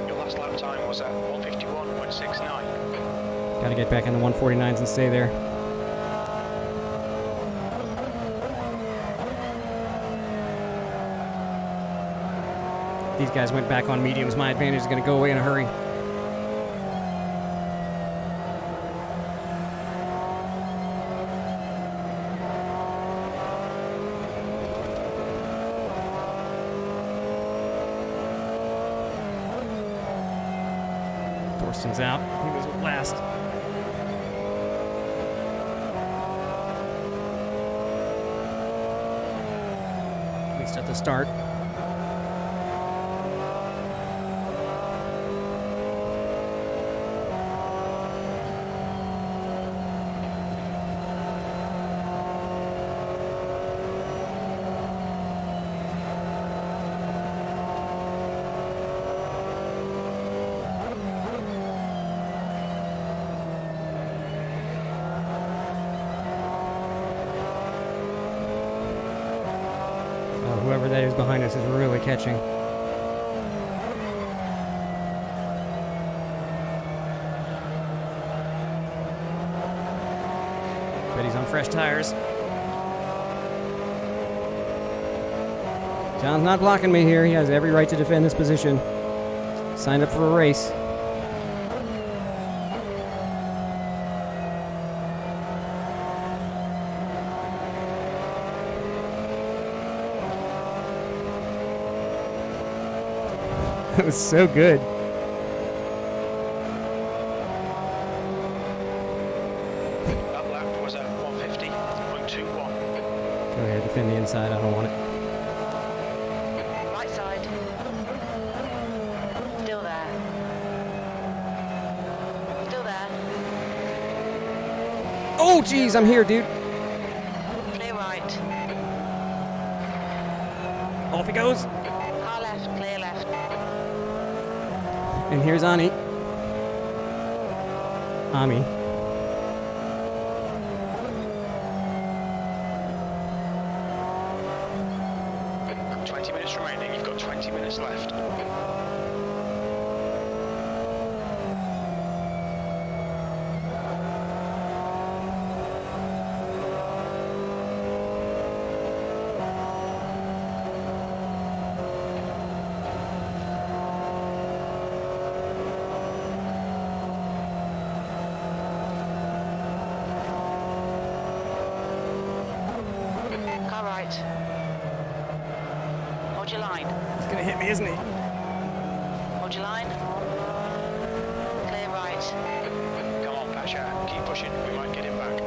Your last lap time was at 151.69. Gotta get back in the 149s and stay there. These guys went back on mediums. My advantage is gonna go away in a hurry. Thorsten's out. He was last. At least at the start. Whoever that is behind us is really catching. Bet he's on fresh tires. John's not blocking me here. He has every right to defend this position. Signed up for a race. That was so good. That lap was at 150.21. Go ahead, defend the inside. I don't want it. Right side. Still there. Still there. Oh, geez, I'm here, dude. Clear right. Off he goes. Car left, clear left. And here's Ani. Ami. 20 minutes remaining. You've got 20 minutes left. Car right. Hold your line. He's gonna hit me, isn't he? Hold your line. Clear right. Come on, Pasha. Keep pushing. We might get him back.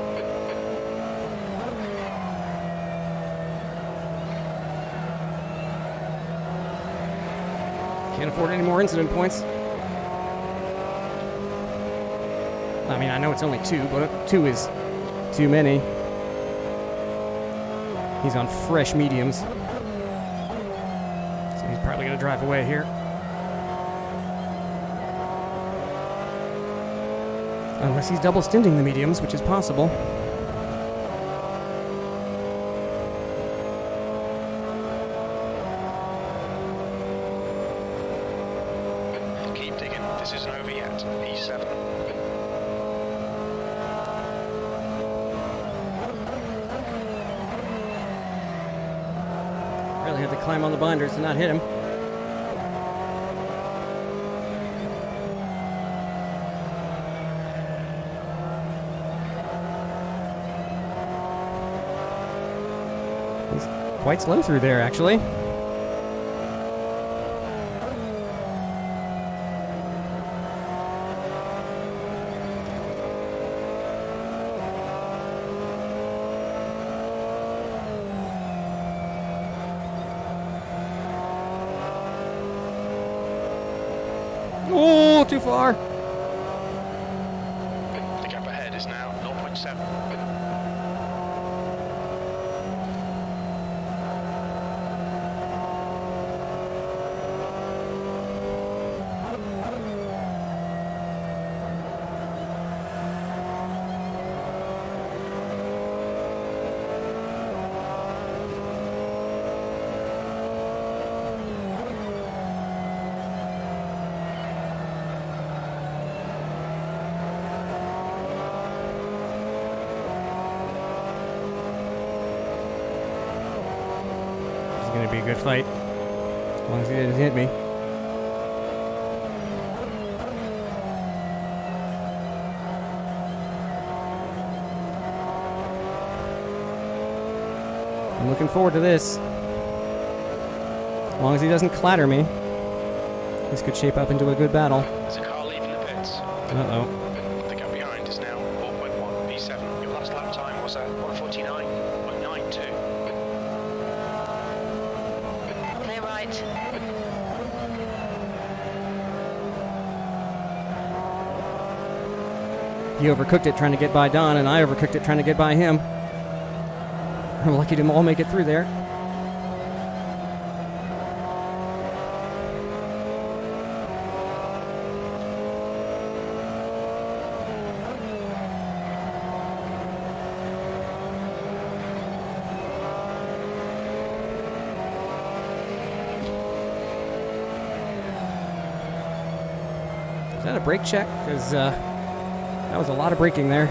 Can't afford any more incident points. I mean, I know it's only 2, but 2 is too many. He's on fresh mediums. So he's probably going to drive away here. Unless he's double stinting the mediums, which is possible. Keep digging. This isn't over yet. P7. Really had to climb on the binders to not hit him. He's quite slow through there, actually. Oh, too far. The gap ahead is now 0.7. It's going to be a good fight. As long as he didn't hit me. I'm looking forward to this. As long as he doesn't clatter me, this could shape up into a good battle. There's a car leaving the pits. Uh-oh. The gap behind is now 4.1 P7. Your last lap time was at 149.92. Clear right. He overcooked it trying to get by Don, and I overcooked it trying to get by him. I'm lucky to all make it through there. Is that a brake check? Because that was a lot of braking there.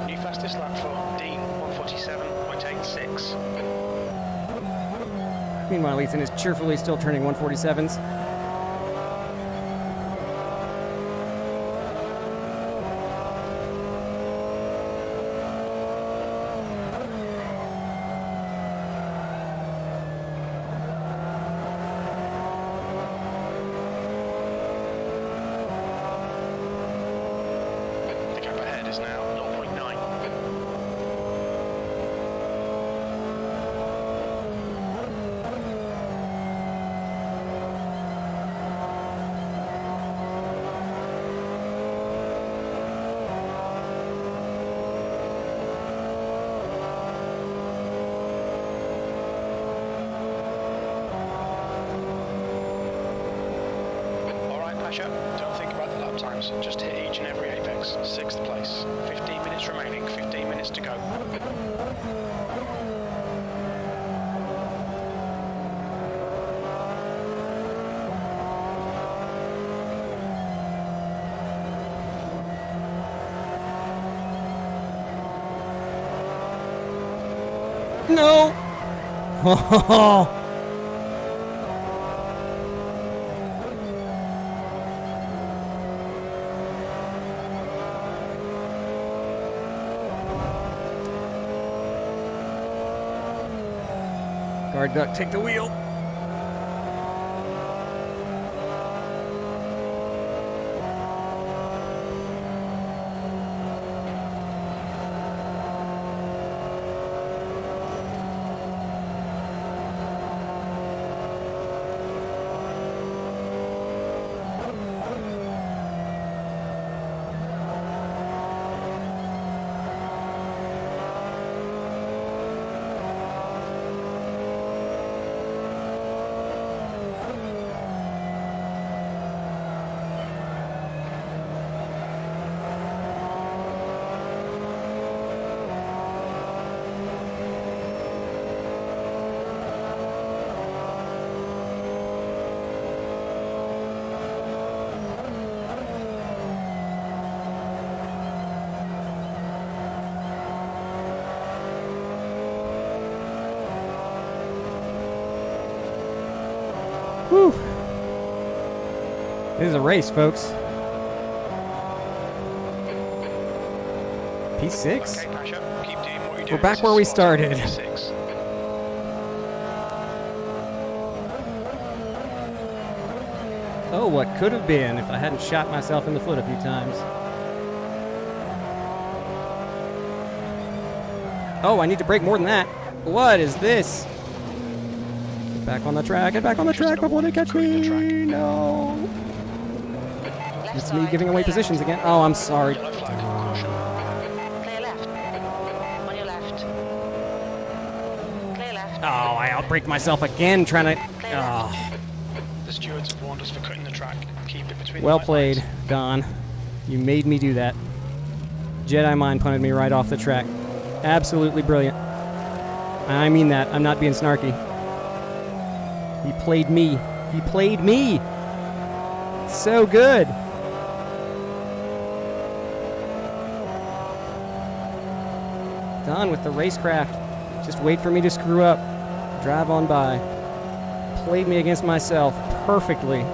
New fastest lap for Dean, 147.86. Meanwhile, Ethan is cheerfully still turning 147s. The gap ahead is now 0.9. Alright, Pasha, don't think about the lap times. Just hit each and every apex. 6th place. 15 minutes remaining, 15 minutes to go. No! Guard duck, take the wheel. Whew. This is a race, folks. P6? Okay, Pasha, keep doing what you're doing. We're back where we started. P6. Oh, what could have been if I hadn't shot myself in the foot a few times. Oh, I need to brake more than that. What is this? Get back on the track. Get back on the track before they catch me. No. Left It's me side, giving away clear positions left. again. Oh, I'm sorry. Yellow flag, caution. Clear left. On your left. Clear left. Oh, I outbraked myself again trying to... Clear left. Oh. The stewards have warned us for cutting the track. Keep it between Well the white played, lines. Don. You made me do that. Jedi mind punted me right off the track. Absolutely brilliant. I mean that. I'm not being snarky. He played me. He played me. So good. Don with the racecraft. Just wait for me to screw up. Drive on by. Played me against myself perfectly.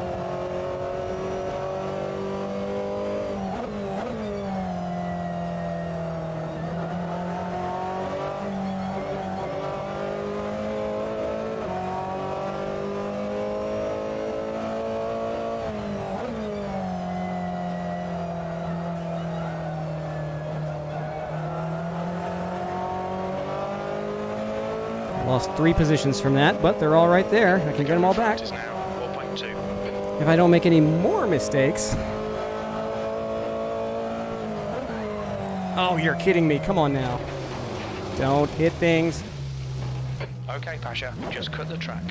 Lost 3 positions from that, but they're all right there. I can get them all back. Is now 4.2. If I don't make any more mistakes. Oh, you're kidding me. Come on now. Don't hit things. Okay, Pasha, just cut the track.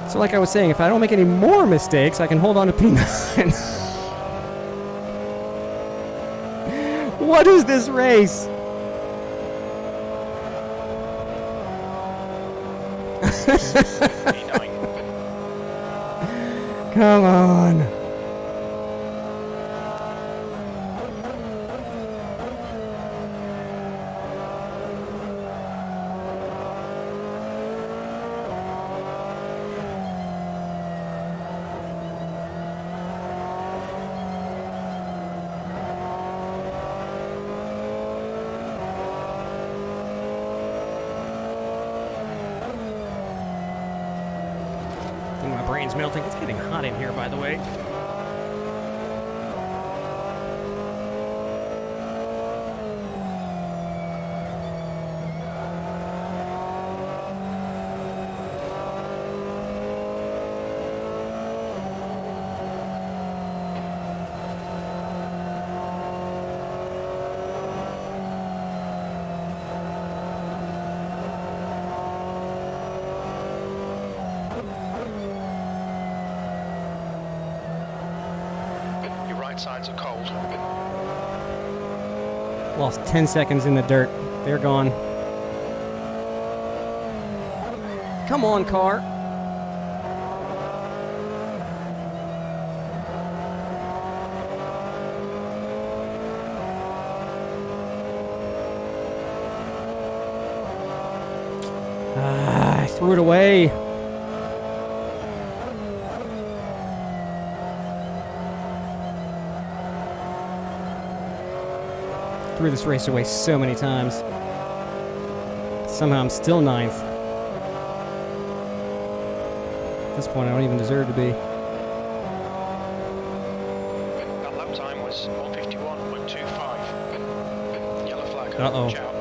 So like I was saying, if I don't make any more mistakes, I can hold on to P9. What is this race? P9. Come on. I think my brain's melting. It's getting hot in here, by the way. Your right sides are cold. Lost 10 seconds in the dirt. They're gone. Come on, car. Ah, I threw it away. Threw this race away so many times. Somehow I'm still 9th. At this point, I don't even deserve to be. That lap time was 1:51.25. Yellow flag. Uh-oh. Watch out.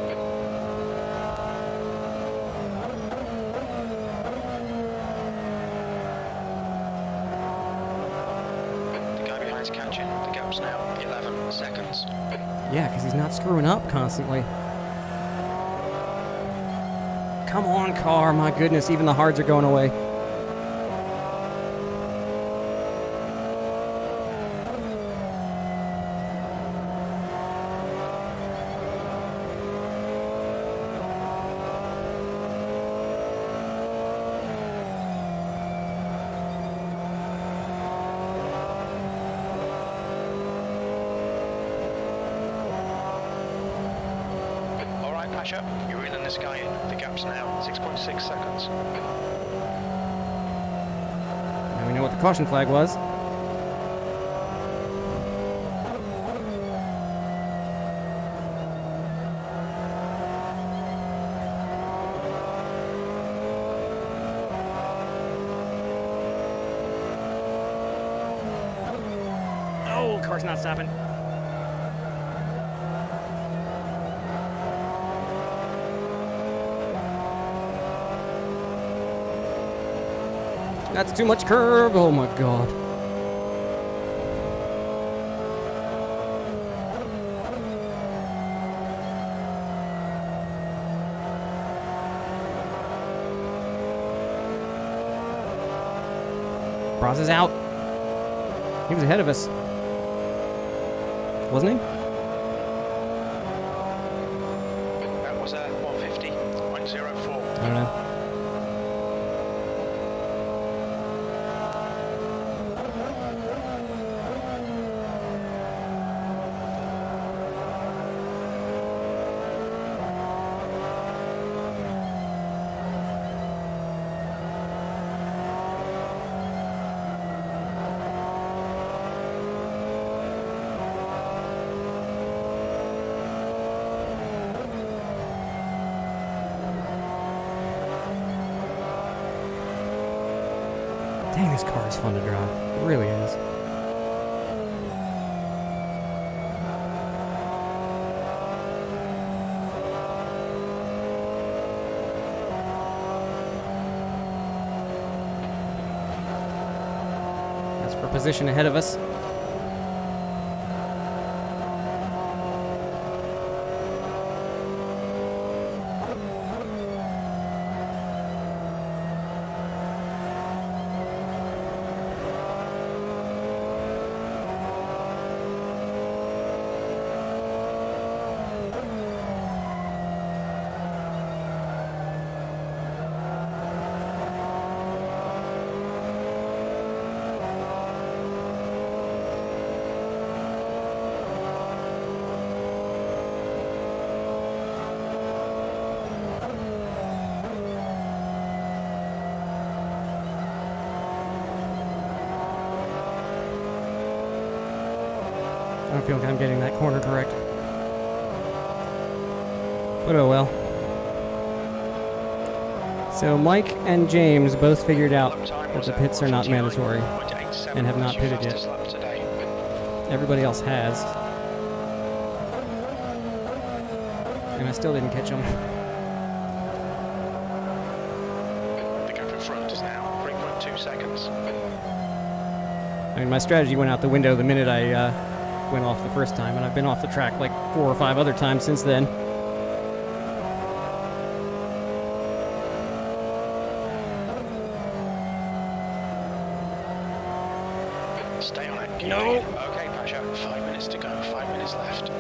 The guy behind's catching. The gap's now 11 seconds. Yeah, because he's not screwing up constantly. Come on, car. My goodness, even the hards are going away. All right, Pasha, you're reeling this guy in. The gap's now 6.6 seconds. know what the caution flag was. Oh, car's not stopping. That's too much curb. Oh my god. Bros is out. He was ahead of us. Wasn't he? That was 150.04. I don't know. Dang, this car is fun to drive. It really is. That's for position ahead of us. I don't feel like I'm getting that corner correct. But oh well. So Mike and James both figured out that the pits are not mandatory and have not pitted yet. Everybody else has. And I still didn't catch them. The gap in front is now 3.2 seconds. I mean, my strategy went out the window the minute I went off the first time, and I've been off the track like 4 or 5 other times since then. Stay on it. No. Okay, Pasha. 5 minutes to go. 5 minutes left.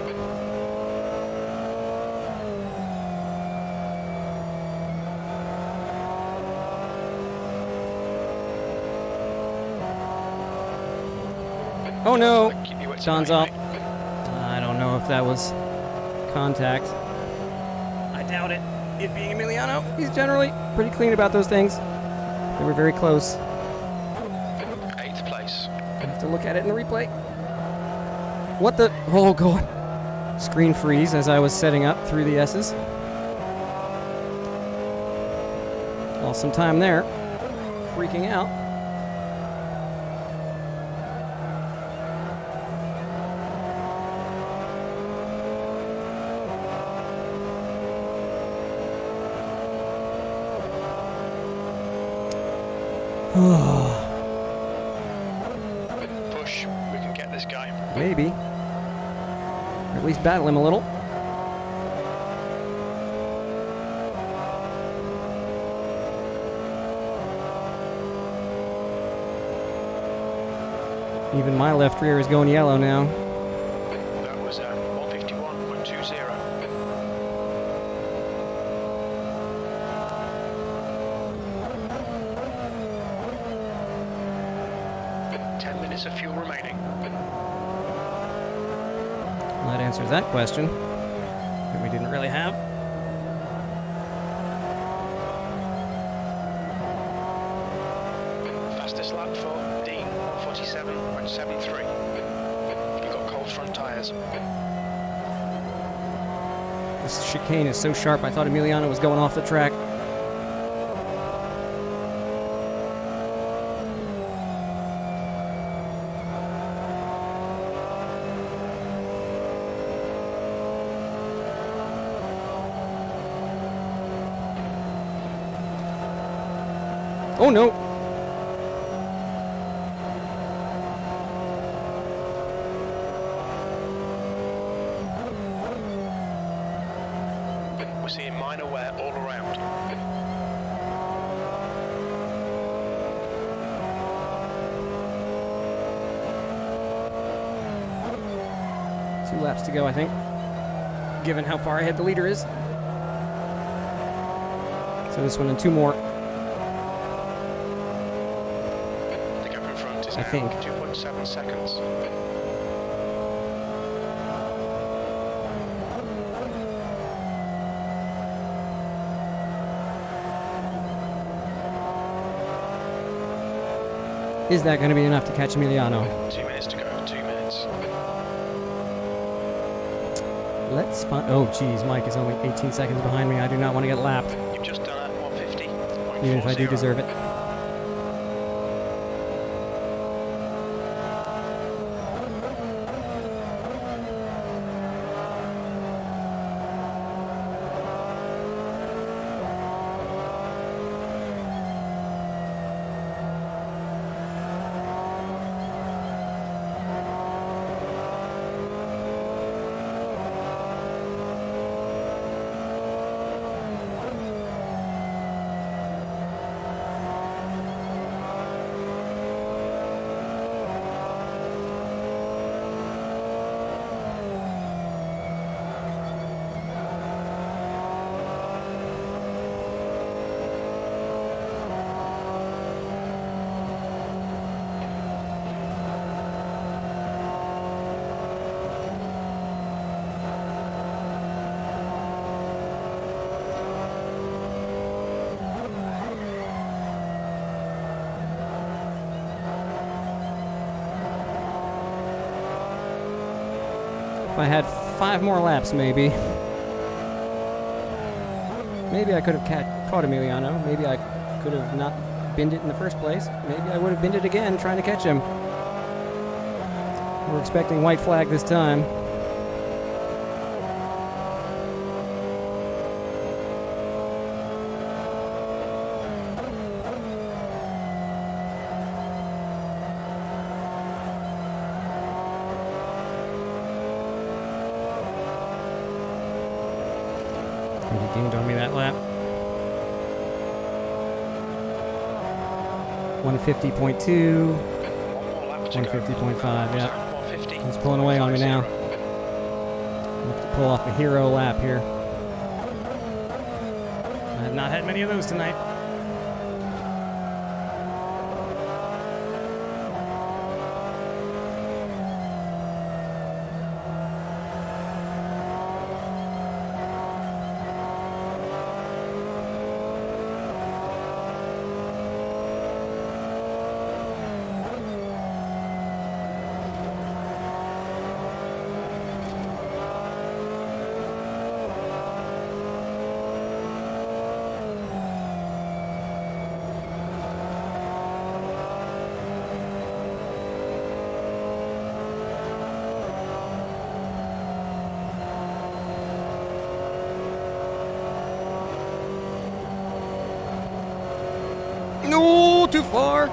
Oh no! Keep you at John's tonight, up. mate. I don't know if that was contact. I doubt it. It being Emiliano, he's generally pretty clean about those things. They were very close. 8th place. I have to look at it in the replay. What the? Oh god. Screen freeze as I was setting up through the S's. Lost some time there. Freaking out. Push. We can get this guy. Maybe. Or at least battle him a little. Even my left rear is going yellow now. That was 151.20. 10 minutes of fuel remaining. Well, that answers that question that we didn't really have. Fastest lap for 2.73. You've got cold front tyres. This chicane is so sharp, I thought Emiliano was going off the track. Oh no! We're seeing minor wear all around. Two laps to go, I think, given how far ahead the leader is. So this one and two more. The gap in front is I now think. 2.7 seconds. Is that going to be enough to catch Emiliano? 2 minutes to go. 2 minutes. Let's find... Oh, geez, Mike is only 18 seconds behind me. I do not want to get lapped, You've just done a 150. even if I do deserve it. If I had 5 more laps, maybe I could have caught Emiliano. Maybe I could have not binned it in the first place. Maybe I would have binned it again trying to catch him. We're expecting white flag this time. He gained on me that lap. 150.2, One more lap to go. 150.5, yeah. 150. He's pulling away on me now. I have to pull off a hero lap here. I have not had many of those tonight. No, too far.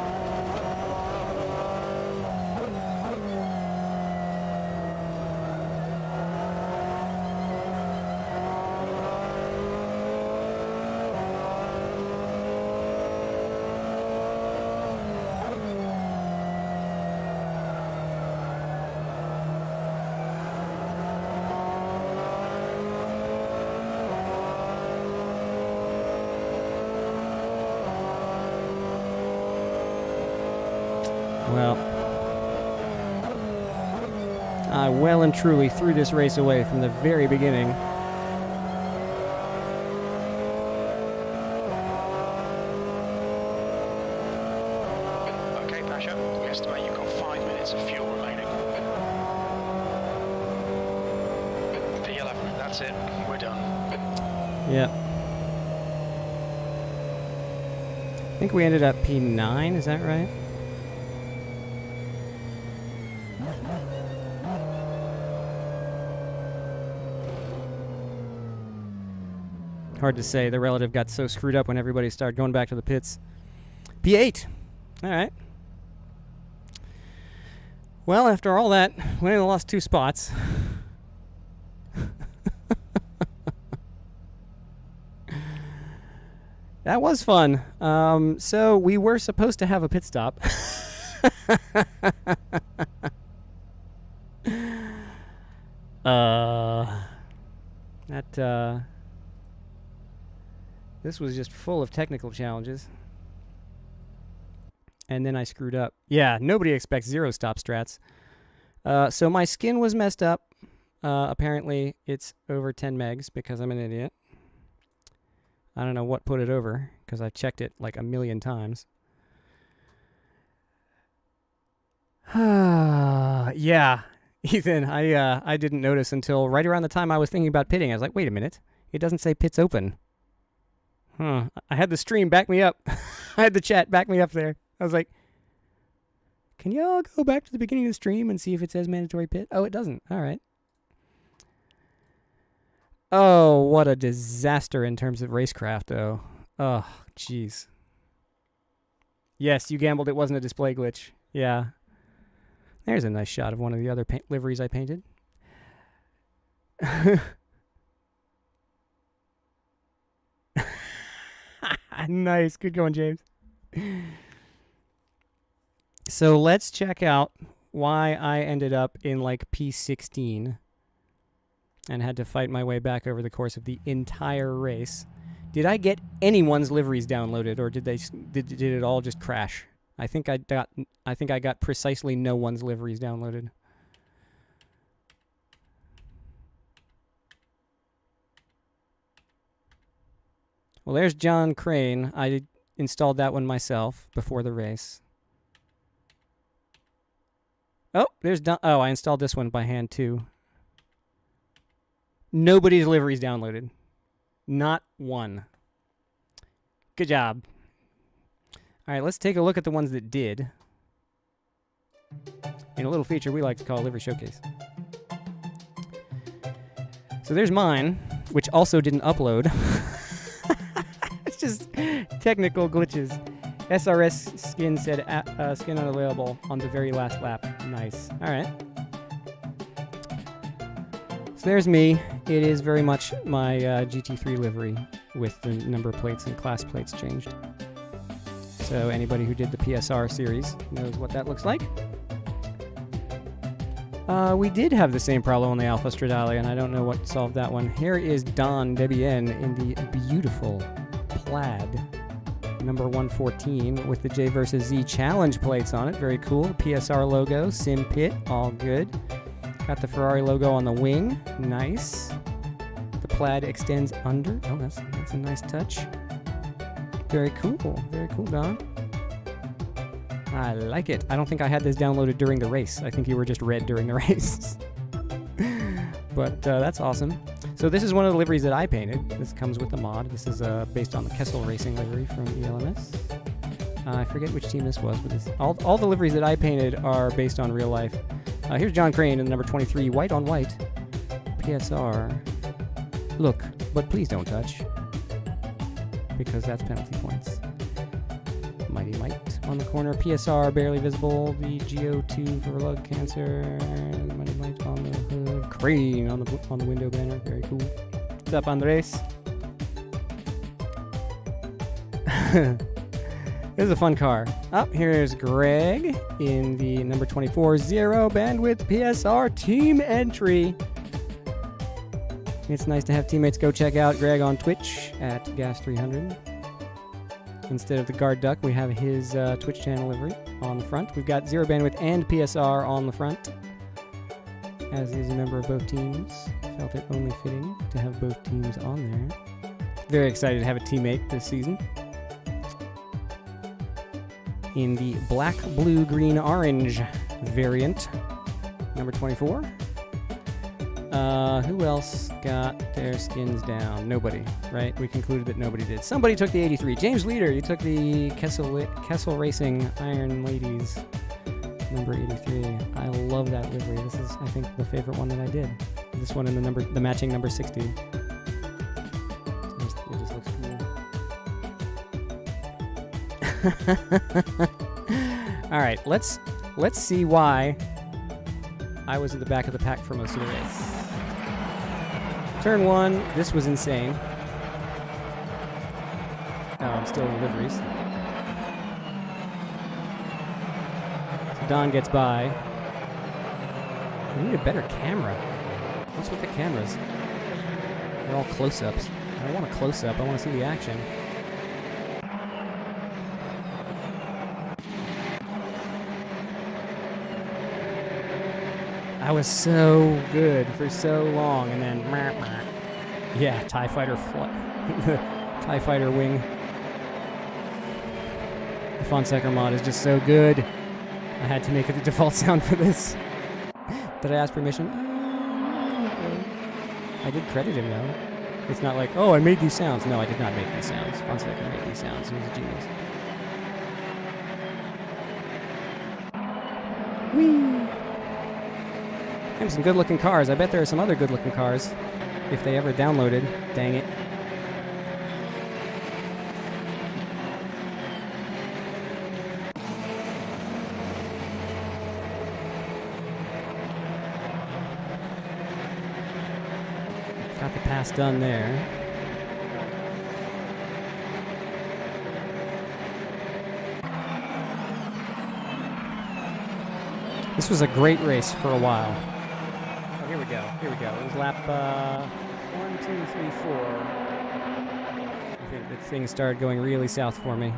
Well, I well and truly threw this race away from the very beginning. Okay, Pasha, we estimate you've got 5 minutes of fuel That's it. We're done. Yep. I think we ended up P9, is that right? Hard to say. The relative got so screwed up when everybody started going back to the pits. P8. All right. Well, after all that, we only lost 2 spots. That was fun. So we were supposed to have a pit stop. This was just full of technical challenges. And then I screwed up. Yeah, nobody expects 0 stop strats. So my skin was messed up. Apparently, it's over 10 megs because I'm an idiot. I don't know what put it over because I checked it like a million times. Yeah, Ethan, I didn't notice until right around the time I was thinking about pitting. I was like, wait a minute. It doesn't say pits open. I had the stream back me up. I had the chat back me up there. I was like, can y'all go back to the beginning of the stream and see if it says mandatory pit? Oh, it doesn't. All right. Oh, what a disaster in terms of racecraft, though. Oh, jeez. Yes, you gambled it wasn't a display glitch. Yeah. There's a nice shot of one of the other liveries I painted. Nice. Good going, James. So let's check out why I ended up in like P16 and had to fight my way back over the course of the entire race. Did I get anyone's liveries downloaded, or did it all just crash? I think I got precisely no one's liveries downloaded. Well, there's John Crane. I installed that one myself before the race. Oh, there's I installed this one by hand too. Nobody's liveries downloaded. Not one. Good job. All right, let's take a look at the ones that did. In a little feature we like to call Livery Showcase. So there's mine, which also didn't upload. It's just technical glitches. SRS skin said skin unavailable on the very last lap. Nice. All right. So there's me. It is very much my GT3 livery with the number plates and class plates changed. So anybody who did the PSR series knows what that looks like. We did have the same problem on the Alpha Stradale, and I don't know what solved that one. Here is Don Debian in the beautiful plaid number 114 with the JvsZ challenge plates on it. Very cool. PSR logo, Sim Pit, all good. Got the Ferrari logo on the wing. Nice. The plaid extends under. Oh, that's a nice touch. Very cool. Very cool, Don. I like it. I don't think I had this downloaded during the race. I think you were just red during the race. But that's awesome. So this is one of the liveries that I painted. This comes with the mod. This is based on the Kessel Racing livery from ELMS. I forget which team this was, but this, all the liveries that I painted are based on real life. Here's John Crane in the number 23, white on white. PSR. Look, but please don't touch. Because that's penalty points. Mighty Might on the corner. PSR barely visible. The GO2 for lung cancer. Mighty Might on the hood. Crane on the window banner. Very cool. What's up, Andres? This is a fun car. Here's Greg in the number 24 zero bandwidth PSR team entry. It's nice to have teammates go check out Greg on Twitch at Gas300. Instead of the guard duck, we have his Twitch channel livery on the front. We've got zero bandwidth and PSR on the front. As is a member of both teams, felt it only fitting to have both teams on there. Very excited to have a teammate this season. In the black, blue, green, orange variant, number 24. Who else got their skins down? Nobody, right? We concluded that nobody did. Somebody took the 83. James Leader, you took the Kessel Racing Iron Ladies number 83. I love that livery. This is, I think, the favorite one that I did. This one and the matching number 60. It just looks cool. All right, let's see why I was at the back of the pack for most of the race. Turn 1, this was insane. Oh, I'm still in liveries. So Don gets by. We need a better camera. What's with the cameras? They're all close-ups. I don't want a close-up, I want to see the action. I was so good for so long, and then yeah, TIE Fighter TIE Fighter wing. The Fonseca mod is just so good. I had to make it the default sound for this. Did I ask permission? I did credit him though. It's not like, oh, I made these sounds. No, I did not make these sounds. Fonseca made these sounds. He was a genius. Whee! Some good-looking cars. I bet there are some other good-looking cars if they ever downloaded. Dang it. Got the pass done there. This was a great race for a while. Here we go. Here we go. It was lap 1, 2, 3, 4. I think that things started going really south for me.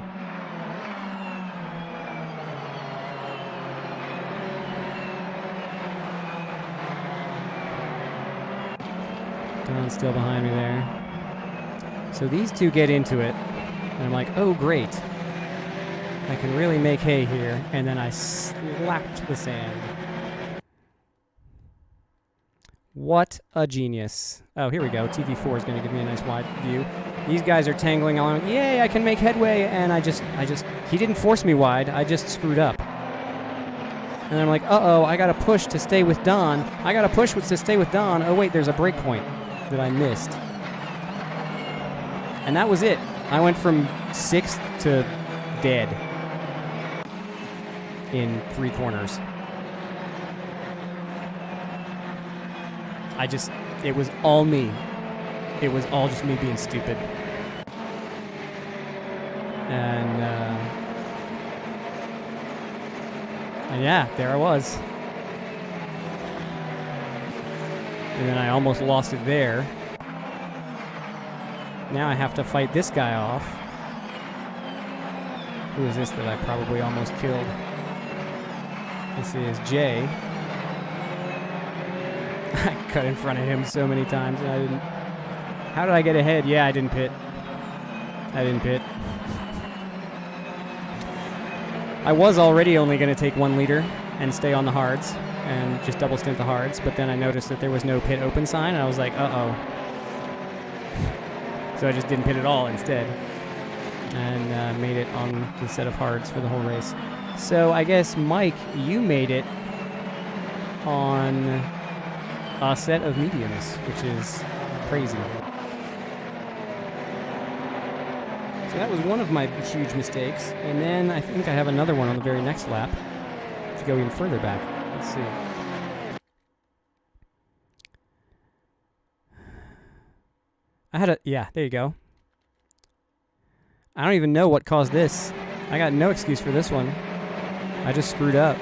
Don's still behind me there. So these two get into it, and I'm like, oh, great. I can really make hay here, and then I slapped the sand. What a genius. Oh, here we go. TV4 is going to give me a nice wide view. These guys are tangling along. Yay, I can make headway, and he didn't force me wide, I just screwed up. And I'm like, uh-oh, I got to push to stay with Don. I got to push to stay with Don. Oh, wait, there's a break point that I missed. And that was it. I went from 6th to dead in 3 corners. It was all me. It was all just me being stupid. And yeah, there I was. And then I almost lost it there. Now I have to fight this guy off. Who is this that I probably almost killed? This is Jay. I cut in front of him so many times and I didn't. How did I get ahead? Yeah, I didn't pit. I was already only going to take 1 liter and stay on the hards and just double stint the hards, but then I noticed that there was no pit open sign and I was like, uh-oh. So I just didn't pit at all instead and made it on the set of hards for the whole race. So I guess, Mike, you made it on a set of mediums, which is crazy. So that was one of my huge mistakes. And then I think I have another one on the very next lap to go even further back. Let's see. Yeah, there you go. I don't even know what caused this. I got no excuse for this one. I just screwed up.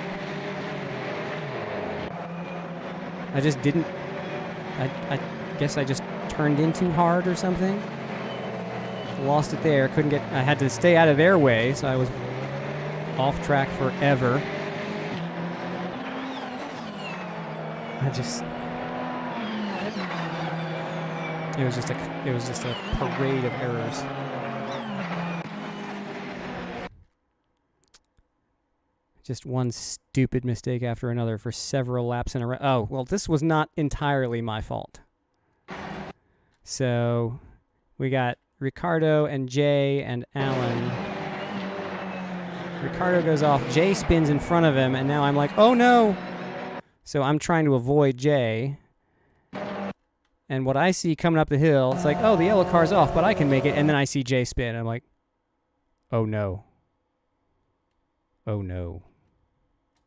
I just didn't. I guess I just turned in too hard or something. Lost it there. Couldn't get. I had to stay out of their way, so I was off track forever. It was just a parade of errors. Just one stupid mistake after another for several laps in a row. Oh, well, this was not entirely my fault. So we got Ricardo and Jay and Alan. Ricardo goes off. Jay spins in front of him, and now I'm like, oh, no. So I'm trying to avoid Jay. And what I see coming up the hill, it's like, oh, the yellow car's off, but I can make it. And then I see Jay spin. And I'm like, oh, no. Oh, no.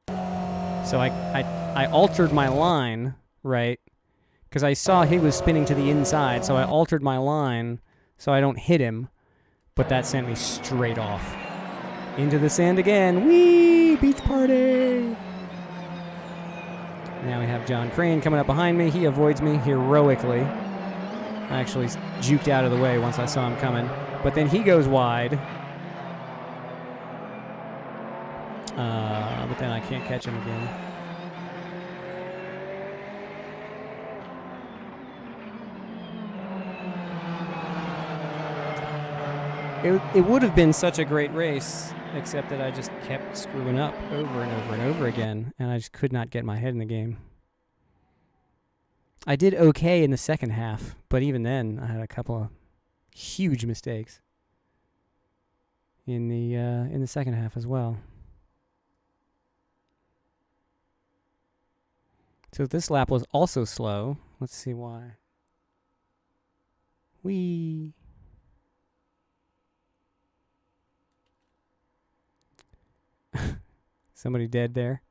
So I altered my line, right? Because I saw he was spinning to the inside, so I altered my line so I don't hit him. But that sent me straight off. Into the sand again. Whee! Beach party! Now we have John Crane coming up behind me. He avoids me heroically. I actually juked out of the way once I saw him coming. But then he goes wide. But then I can't catch him again. It would have been such a great race, except that I just kept screwing up over and over and over again, and I just could not get my head in the game. I did okay in the second half, but even then, I had a couple of huge mistakes in the second half as well. So this lap was also slow. Let's see why. Whee! Somebody dead there.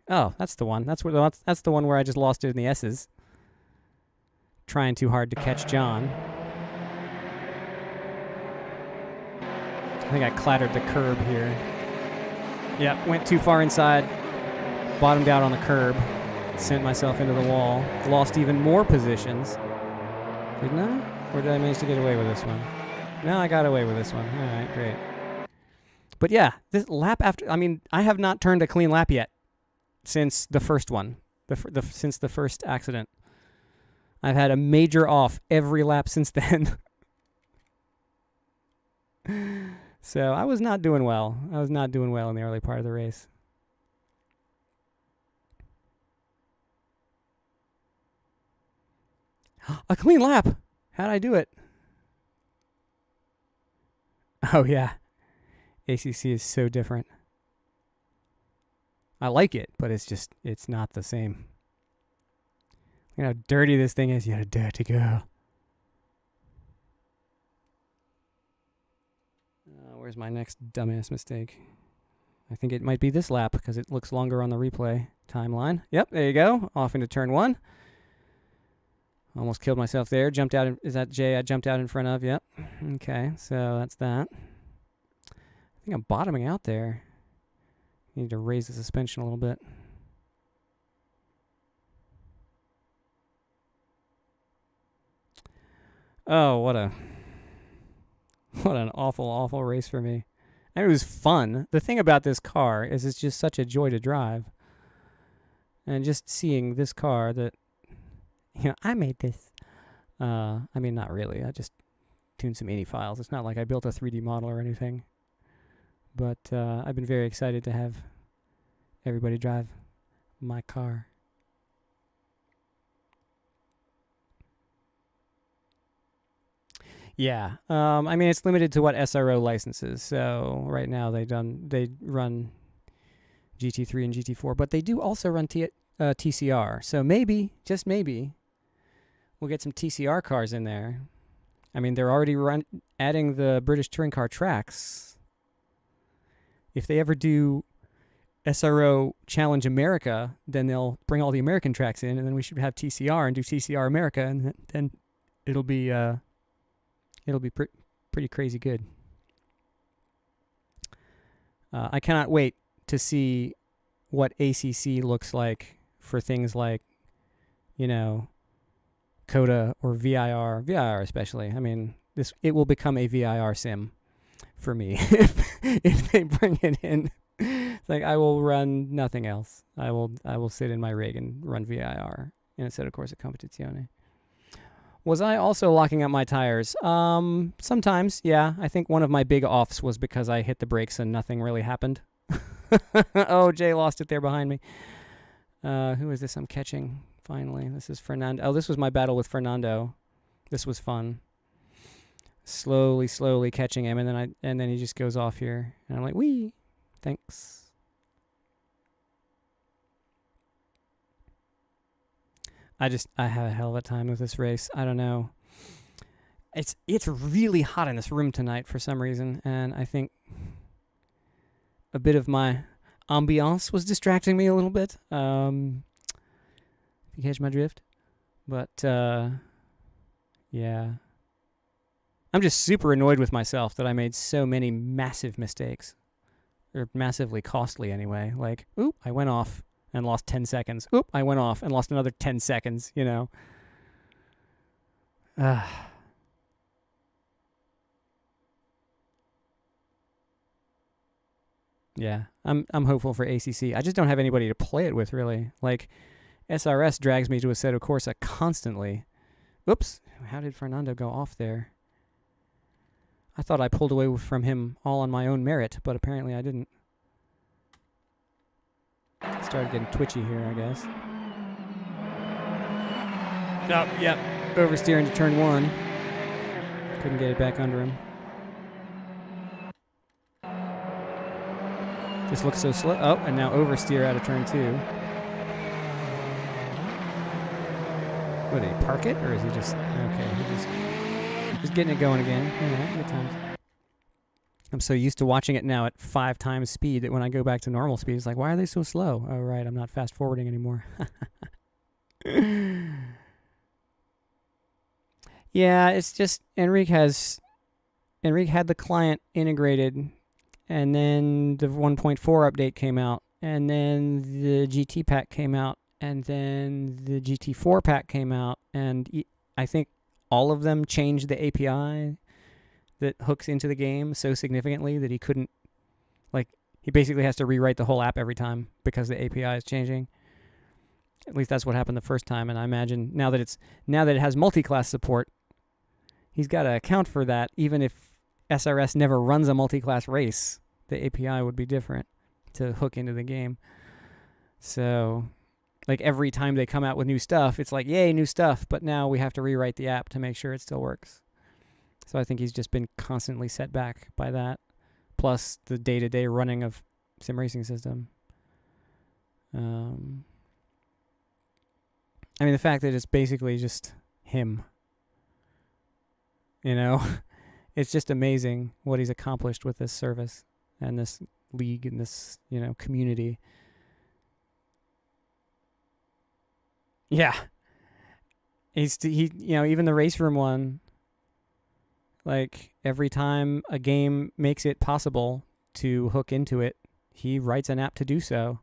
Oh, that's the one. That's the one where I just lost it in the S's. Trying too hard to catch John. I think I clattered the curb here. Yeah, went too far inside. Bottomed out on the curb. Sent myself into the wall. Lost even more positions. Didn't I? Or did I manage to get away with this one? No, I got away with this one. All right, great. But yeah, this lap after... I mean, I have not turned a clean lap yet since the first one. Since the first accident. I've had a major off every lap since then. So I was not doing well. I was not doing well in the early part of the race. A clean lap! How'd I do it? Oh, yeah. ACC is so different. I like it, but it's not the same. Look at how dirty this thing is. You had a dirty girl. Where's my next dumbass mistake? I think it might be this lap because it looks longer on the replay timeline. Yep, there you go. Off into turn one. Almost killed myself there. Jumped out. Is that Jay I jumped out in front of? Yep. Okay, so that's that. I think I'm bottoming out there. Need to raise the suspension a little bit. Oh, what an awful, awful race for me. And it was fun. The thing about this car is it's just such a joy to drive. And just seeing this car that, I made this. I mean, not really. I just tuned some 80 files. It's not like I built a 3D model or anything. But I've been very excited to have everybody drive my car. Yeah. I mean, it's limited to what SRO licenses. So right now they run GT3 and GT4, but they do also run TCR. So maybe, just maybe, we'll get some TCR cars in there. I mean, they're already adding the British touring car tracks. If they ever do SRO Challenge America, then they'll bring all the American tracks in, and then we should have TCR and do TCR America, and then it'll be pretty crazy good. I cannot wait to see what ACC looks like for things like, CODA or VIR especially. I mean, it will become a VIR sim for me if they bring it in. It's like I will run nothing else. I will sit in my rig and run VIR in Assetto Corsa Competizione. Was I also locking up my tires? Sometimes, yeah. I think one of my big offs was because I hit the brakes and nothing really happened. Oh, Jay lost it there behind me. Who is this I'm catching? Finally, this is Fernando. Oh, this was my battle with Fernando. This was fun. Slowly catching him, and then he just goes off here, and I'm like, wee, thanks. I have a hell of a time with this race. I don't know. It's really hot in this room tonight for some reason, and I think a bit of my ambiance was distracting me a little bit. If you catch my drift. But, yeah. I'm just super annoyed with myself that I made so many massive mistakes. Or massively costly anyway. Like, oop, I went off and lost 10 seconds. Oop, I went off and lost another 10 seconds, you know. Yeah, I'm hopeful for ACC. I just don't have anybody to play it with, really. Like, SRS drags me to Assetto Corsa constantly. Oops, how did Fernando go off there? I thought I pulled away from him all on my own merit, but apparently I didn't. Started getting twitchy here, I guess. Oh, yep. Oversteer into turn 1. Couldn't get it back under him. This looks so slow. Oh, and now oversteer out of turn 2. What, did he park it? Or is he just... Okay, he's just getting it going again. All right, good times. I'm so used to watching it now at 5 times speed that when I go back to normal speed, it's like, why are they so slow? Oh, right, I'm not fast forwarding anymore. Yeah, it's just Enrique had the client integrated, and then the 1.4 update came out, and then the GT pack came out, and then the GT4 pack came out, and I think all of them changed the API that hooks into the game so significantly that he couldn't, like, he basically has to rewrite the whole app every time because the API is changing. At least that's what happened the first time, and I imagine now that it has multi-class support, he's got to account for that. Even if SRS never runs a multi-class race, the API would be different to hook into the game. So, like, every time they come out with new stuff, it's like, yay, new stuff, but now we have to rewrite the app to make sure it still works. So I think he's just been constantly set back by that, plus the day-to-day running of sim racing system. I mean, the fact that it's basically just him, you know, it's just amazing what he's accomplished with this service and this league and this, you know, community. Yeah. He, you know, even the race room one, like, every time a game makes it possible to hook into it, he writes an app to do so.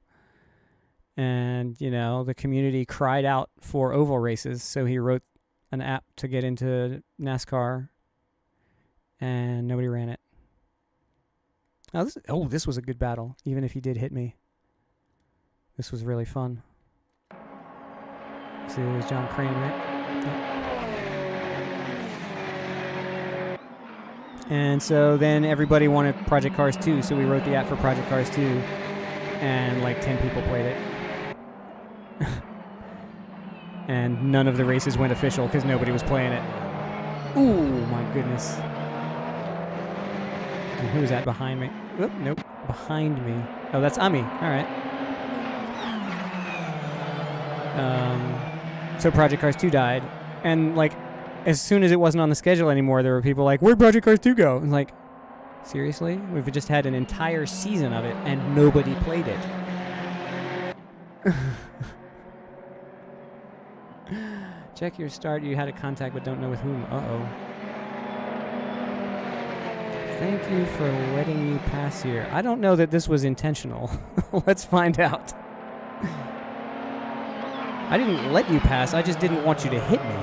And, you know, the community cried out for oval races, so he wrote an app to get into NASCAR, and nobody ran it. Oh, this was a good battle, even if he did hit me. This was really fun. This is John Crane, right? Yep. And so then everybody wanted Project Cars 2, so we wrote the app for Project Cars 2, and like 10 people played it. And none of the races went official because nobody was playing it. Ooh, my goodness. And who is that behind me? Oop, nope, behind me. Oh, that's Ami. All right. So Project Cars 2 died, and like, as soon as it wasn't on the schedule anymore, there were people like, where'd Project Cars 2 go? And like, seriously? We've just had an entire season of it, and nobody played it. Check your start. You had a contact but don't know with whom. Uh-oh. Thank you for letting you pass here. I don't know that this was intentional. Let's find out. I didn't let you pass. I just didn't want you to hit me.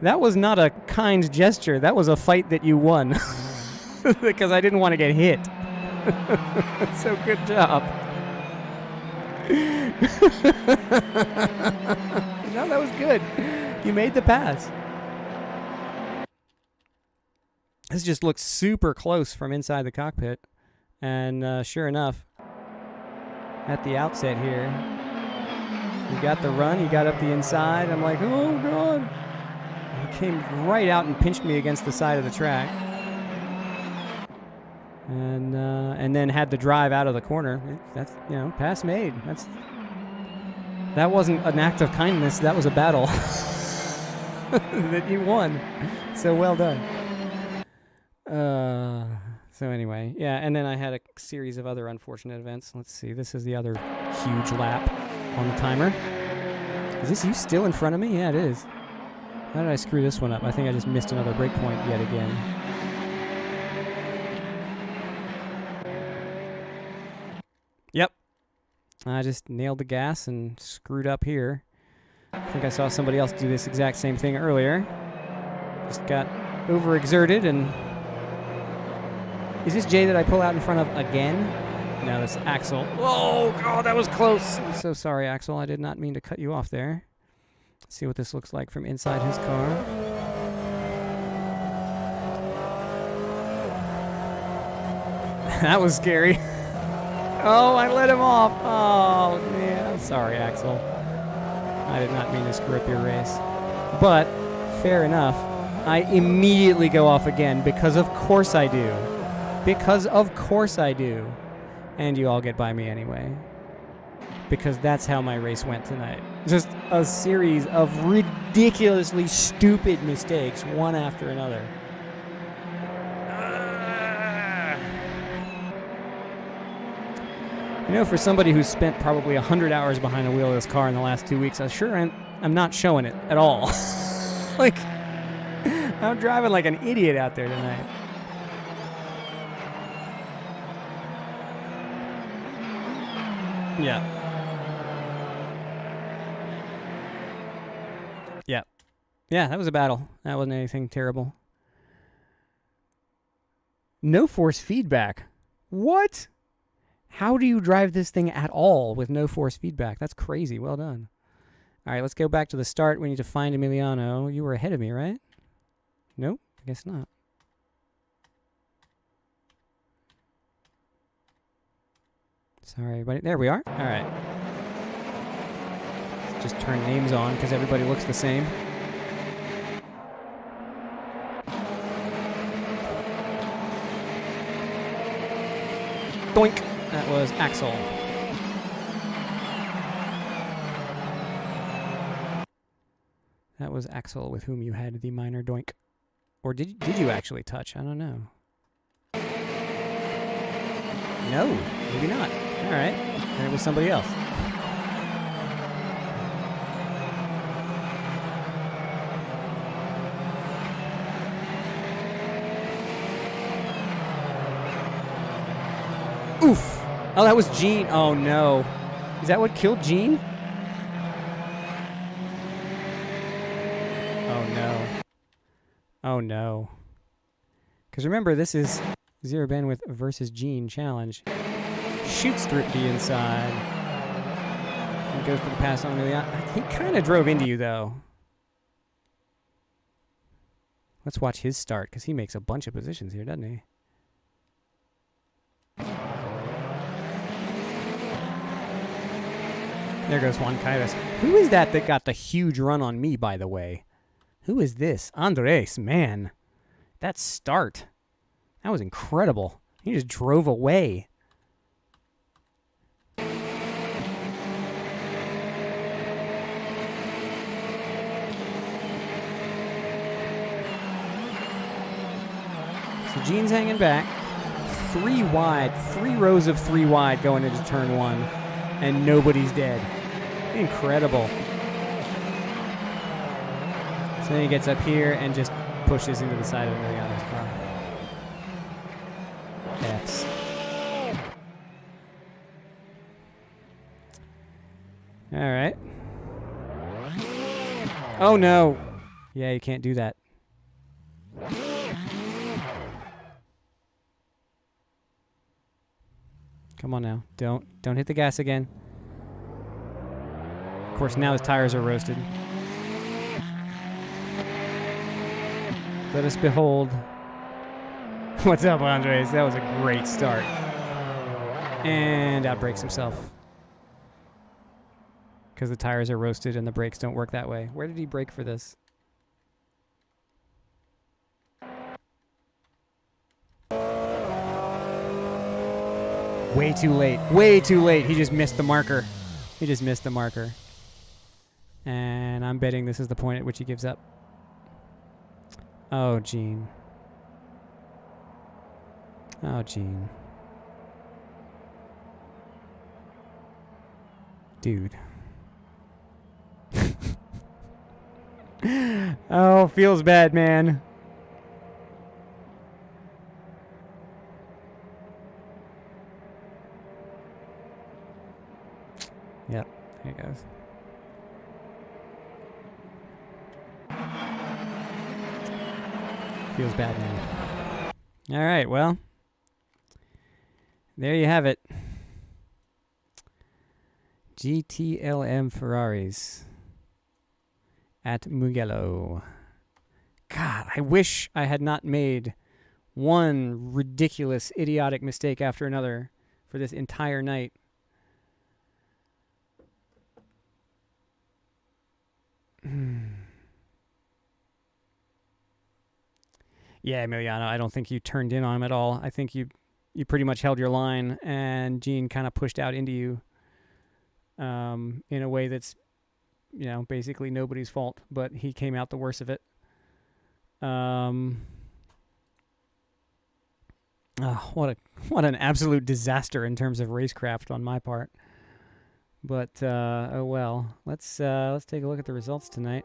That was not a kind gesture. That was a fight that you won. Because I didn't want to get hit. So good job. No, that was good. You made the pass. This just looks super close from inside the cockpit. And sure enough, at the outset here, you got the run, you got up the inside. I'm like, oh, God. He came right out and pinched me against the side of the track. And then had the drive out of the corner. That's, you know, pass made. That wasn't an act of kindness. That was a battle that you won. So well done. So anyway, yeah, and then I had a series of other unfortunate events. Let's see. This is the other huge lap on the timer. Is this you still in front of me? Yeah, it is. How did I screw this one up? I think I just missed another breakpoint yet again. Yep. I just nailed the gas and screwed up here. I think I saw somebody else do this exact same thing earlier. Just got overexerted and... Is this Jay that I pull out in front of again? No, that's Axel. Oh, God, that was close. I'm so sorry, Axel. I did not mean to cut you off there. Let's see what this looks like from inside his car. That was scary. Oh, I let him off. Oh, man. I'm sorry, Axel. I did not mean to screw up your race. But, fair enough. I immediately go off again because of course I do. Because of course I do. And you all get by me anyway. Because that's how my race went tonight. Just a series of ridiculously stupid mistakes, one after another. You know, for somebody who's spent probably 100 hours behind the wheel of this car in the last 2 weeks, I'm not showing it at all. Like, I'm driving like an idiot out there tonight. Yeah. Yeah. Yeah, that was a battle. That wasn't anything terrible. No force feedback. What? How do you drive this thing at all with no force feedback? That's crazy. Well done. All right, let's go back to the start. We need to find Emiliano. You were ahead of me, right? Nope, I guess not. Sorry, everybody. There we are. All right. Let's just turn names on because everybody looks the same. Doink. That was Axel. That was Axel with whom you had the minor doink. Or did you actually touch? I don't know. No, maybe not. All right. And it was somebody else. Oof. Oh, that was Gene. Oh, no. Is that what killed Gene? Oh, no. Oh, no. Because remember, this is Zero Bandwidth versus Gene challenge. Shoots through the inside. And goes for the pass on to the out. He kind of drove into you, though. Let's watch his start, because he makes a bunch of positions here, doesn't he? There goes Juan Kairos. Who is that got the huge run on me, by the way? Who is this? Andres, man. That start. That was incredible. He just drove away. So Gene's hanging back. 3 wide. 3 rows of 3 wide going into turn 1. And nobody's dead. Incredible. So then he gets up here and just pushes into the side of Emiliano's car. F's. All right. Oh, no. Yeah, you can't do that. Come on now. Don't hit the gas again. Of course, now his tires are roasted. Let us behold. What's up, Andres? That was a great start. And outbrakes himself. Because the tires are roasted and the brakes don't work that way. Where did he brake for this? Way too late. Way too late. He just missed the marker. He just missed the marker. And I'm betting this is the point at which he gives up. Oh, Gene. Oh, Gene. Dude. Oh, feels bad, man. Yep, there it goes. Feels bad, man. All right, well. There you have it. GTLM Ferraris at Mugello. God, I wish I had not made one ridiculous, idiotic mistake after another for this entire night. Yeah, Emiliano, I don't think you turned in on him at all. I think you pretty much held your line, and Gene kind of pushed out into you in a way that's, you know, basically nobody's fault, but he came out the worst of it. Oh, what an absolute disaster in terms of racecraft on my part. But oh well. Let's take a look at the results tonight.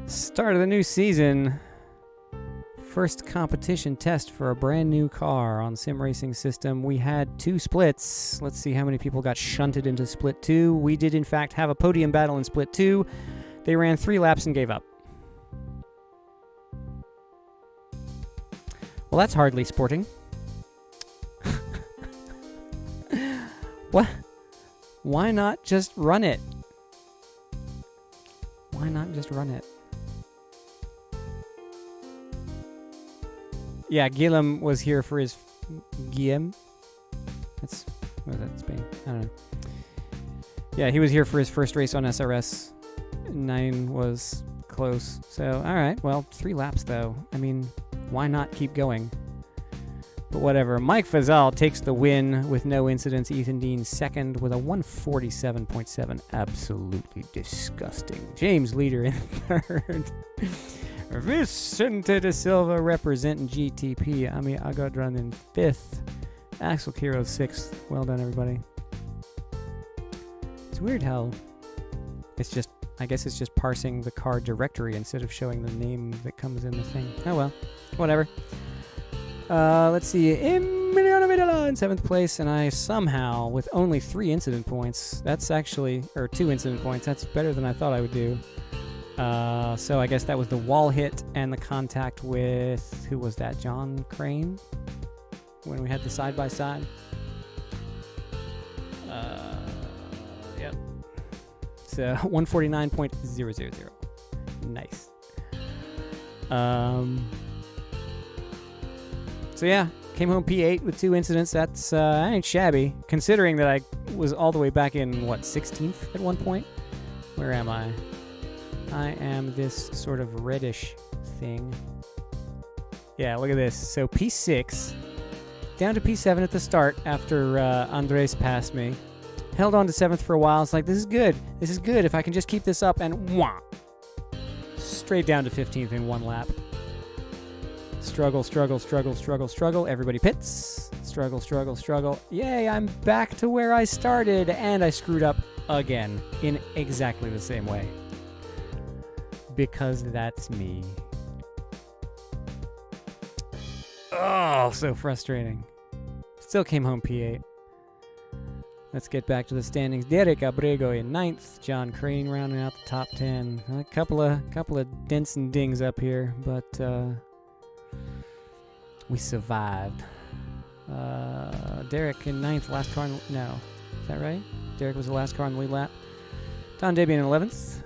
Start of the new season. First competition test for a brand new car on Sim Racing System. We had 2 splits. Let's see how many people got shunted into split 2. We did in fact have a podium battle in split 2. They ran 3 laps and gave up. Well, that's hardly sporting. What? Why not just run it? Why not just run it? Yeah, Guillem was here for his... Guillem? That's... What is that, Spain? I don't know. Yeah, he was here for his first race on SRS. 9 was close. So, alright. Well, 3 laps, though. I mean, why not keep going? But whatever. Mike Fazal takes the win with no incidents. Ethan Dean second with a 147.7. Absolutely disgusting. James Leader in third. Vicente de Silva representing GTP. Ami Agadran in 5th. Axel Kiro 6th. Well done, everybody. It's weird how it's just, I guess it's just parsing the car directory instead of showing the name that comes in the thing. Oh well, whatever. Let's see. Emiliano Vidala in 7th place, and I somehow, with only 3 incident points, that's actually, or 2 incident points, that's better than I thought I would do. So I guess that was the wall hit and the contact with, who was that, John Crane? When we had the side-by-side? Yep. So 149.000. Nice. So yeah, came home P8 with 2 incidents. That's ain't shabby, considering that I was all the way back in, what, 16th at one point? Where am I? I am this sort of reddish thing. Yeah, look at this. So P6, down to P7 at the start after Andres passed me. Held on to 7th for a while. It's like, this is good. This is good. If I can just keep this up, and wah! Straight down to 15th in 1 lap. Struggle, struggle, struggle, struggle, struggle. Everybody pits. Struggle, struggle, struggle. Yay, I'm back to where I started, and I screwed up again in exactly the same way. Because that's me. Oh, so frustrating. Still came home P8. Let's get back to the standings. Derek Abrego in 9th. John Crane rounding out the top 10. A couple of dents and dings up here, but we survived. Derek in 9th. Last car. No. Is that right? Derek was the last car on the lead lap. Don Debian in 11th.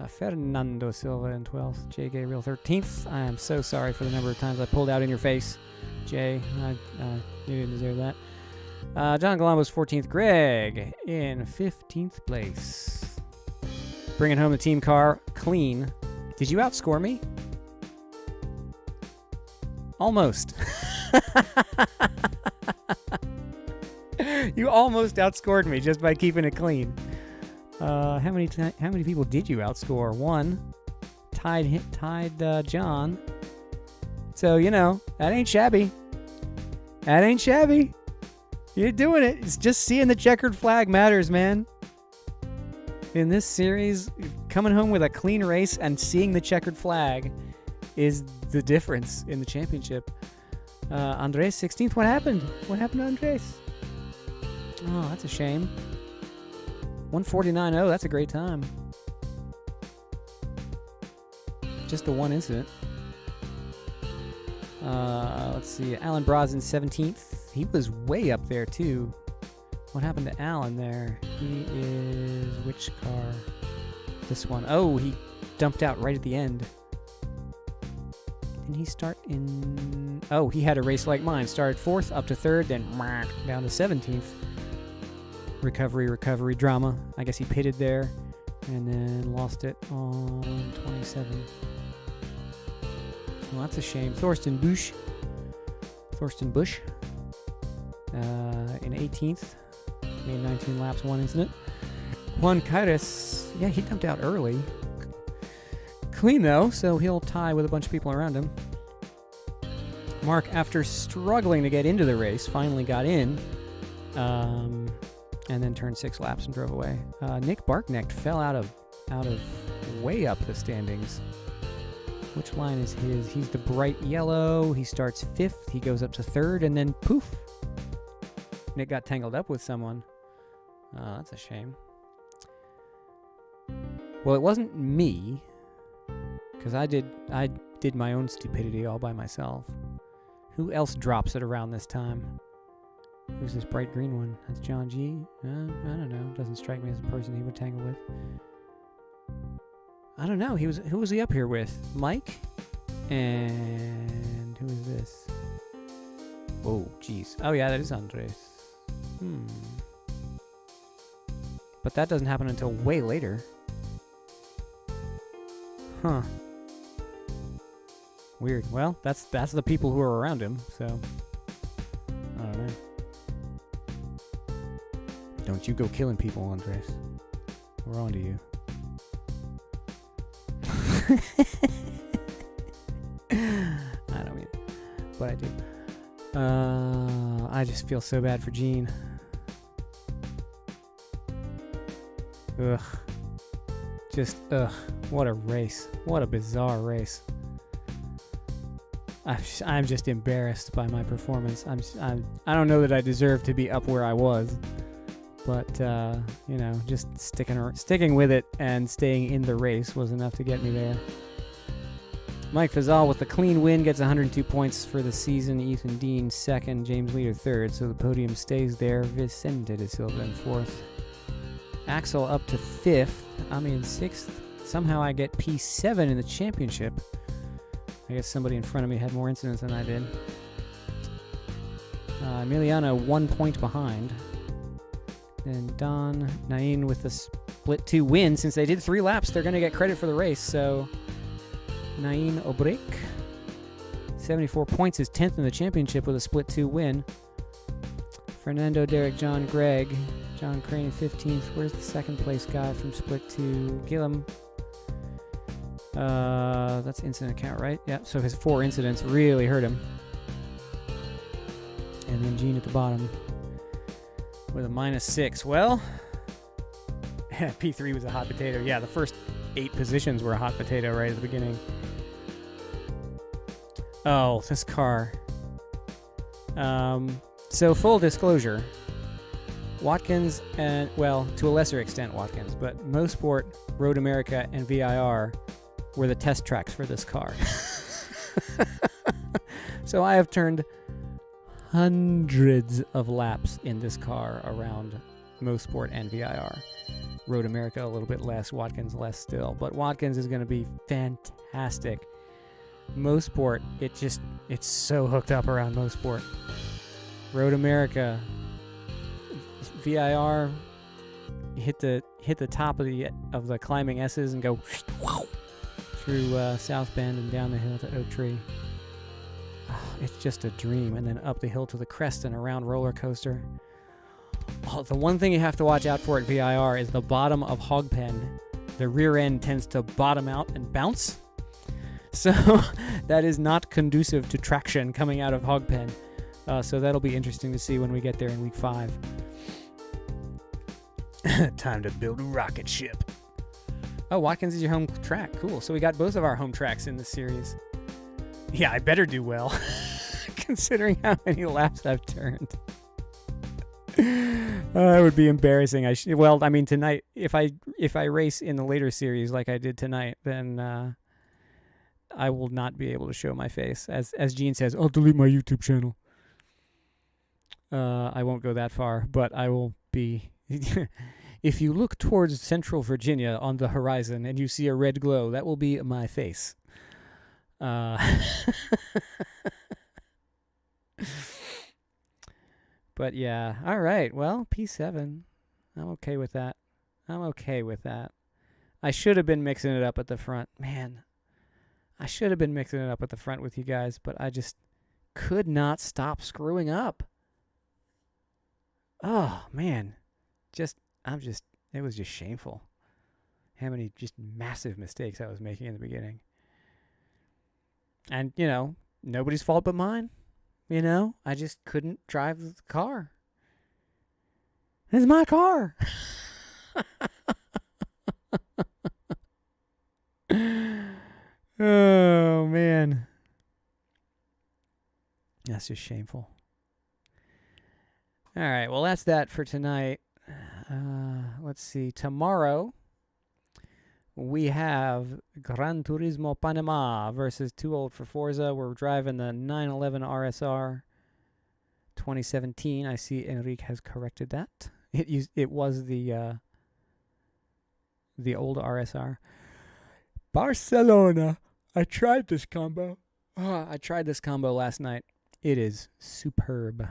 Fernando Silva in 12th. Jay Gabriel 13th. I am so sorry for the number of times I pulled out in your face, Jay. You didn't deserve that. John Galambos 14th. Greg in 15th place. Bringing home the team car clean. Did you outscore me? Almost. You almost outscored me just by keeping it clean. How many people did you outscore? One. Tied John. So, that ain't shabby. That ain't shabby. You're doing it. It's just seeing the checkered flag matters, man. In this series, coming home with a clean race and seeing the checkered flag is the difference in the championship. Andres 16th. What happened? What happened to Andres? Oh, that's a shame. 149.0. That's a great time. Just the one incident. Let's see. Alan Brosnan 17th. He was way up there too. What happened to Alan there? He is which car? This one. Oh, he dumped out right at the end. Didn't he start in... Oh, he had a race like mine. Started 4th, up to 3rd, then down to 17th. Recovery drama. I guess he pitted there and then lost it on 27. Well, that's a shame. Thorsten Busch in 18th. Made 19 laps, one incident. Juan Caires, yeah, he dumped out early. Clean, though, so he'll tie with a bunch of people around him. Mark, after struggling to get into the race, finally got in, and then turned 6 laps and drove away. Nick Barknecht fell out of way up the standings. Which line is his? He's the bright yellow. He starts 5th. He goes up to 3rd, and then poof. Nick got tangled up with someone. That's a shame. Well, it wasn't me, because I did my own stupidity all by myself. Who else drops it around this time? Who's this bright green one? That's John G. I don't know. Doesn't strike me as a person he would tangle with. I don't know. Who was he up here with? Mike? And who is this? Oh, jeez. Oh, yeah, that is Andres. But that doesn't happen until way later. Huh. Weird. Well, that's the people who are around him, so I don't know. Don't you go killing people, Andres. We're on to you. I don't mean it, but I do. I just feel so bad for Gene. Ugh. Just, ugh. What a race. What a bizarre race. I'm just embarrassed by my performance. I don't know that I deserve to be up where I was, but just sticking with it and staying in the race was enough to get me there. Mike Fazal with the clean win gets 102 points for the season. Ethan Dean 2nd, James Leader 3rd, so the podium stays there. Vicente de Silva in 4th. Axel up to 5th. I'm in 6th. Somehow I get P7 in the championship. I guess somebody in front of me had more incidents than I did. Emiliano 1 point behind. And Don Nain with the split 2 win. Since they did 3 laps, they're going to get credit for the race. So Nain Obrek, 74 points, is 10th in the championship with a split 2 win. Fernando, Derek, John, Greg. John Crane 15th. Where's the second place guy from split 2? Gillum. That's incident count, right? Yeah, so his 4 incidents really hurt him. And then Gene at the bottom with a -6. Well, P3 was a hot potato. Yeah, the first 8 positions were a hot potato right at the beginning. Oh, this car. So full disclosure, Watkins and, well, to a lesser extent Watkins, but Mosport, Road America, and VIR were the test tracks for this car. So I have turned hundreds of laps in this car around Most Sport and VIR. Road America a little bit less, Watkins less still. But Watkins is going to be fantastic. Most Sport, it's so hooked up around Most Sport. Road America, VIR, hit the top of the climbing S's and go through South Bend and down the hill to Oak Tree. Oh, it's just a dream. And then up the hill to the crest and around roller coaster. Oh, the one thing you have to watch out for at VIR is the bottom of Hogpen. The rear end tends to bottom out and bounce. So that is not conducive to traction coming out of Hogpen. So that'll be interesting to see when we get there in week 5. Time to build a rocket ship. Oh, Watkins is your home track. Cool. So we got both of our home tracks in this series. Yeah, I better do well, considering how many laps I've turned. It would be embarrassing. Well, I mean, tonight, if I race in the later series like I did tonight, then I will not be able to show my face. As Gene says, I'll delete my YouTube channel. I won't go that far, but I will be. If you look towards Central Virginia on the horizon and you see a red glow, that will be my face. But yeah, all right. Well, P7. I'm okay with that. I should have been mixing it up at the front. Man, I should have been mixing it up at the front with you guys, but I just could not stop screwing up. Oh, man. It was just shameful. How many just massive mistakes I was making in the beginning. And, nobody's fault but mine. I just couldn't drive the car. It's my car. Oh, man. That's just shameful. All right, well, that's that for tonight. Let's see. Tomorrow, we have Gran Turismo Panama versus Too Old for Forza. We're driving the 911 RSR 2017. I see Enrique has corrected that. It was the old RSR. Barcelona. I tried this combo. I tried this combo last night. It is superb.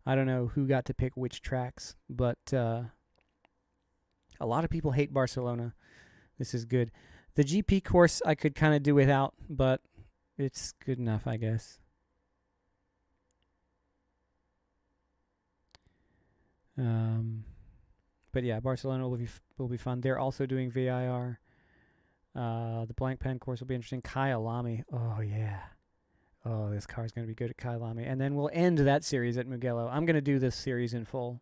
I don't know who got to pick which tracks, but a lot of people hate Barcelona. This is good. The GP course I could kind of do without, but it's good enough, I guess. But yeah, Barcelona will be fun. They're also doing VIR. The blank pen course will be interesting. Kyalami. Oh yeah. Oh, this car is going to be good at Kyalami. And then we'll end that series at Mugello. I'm going to do this series in full.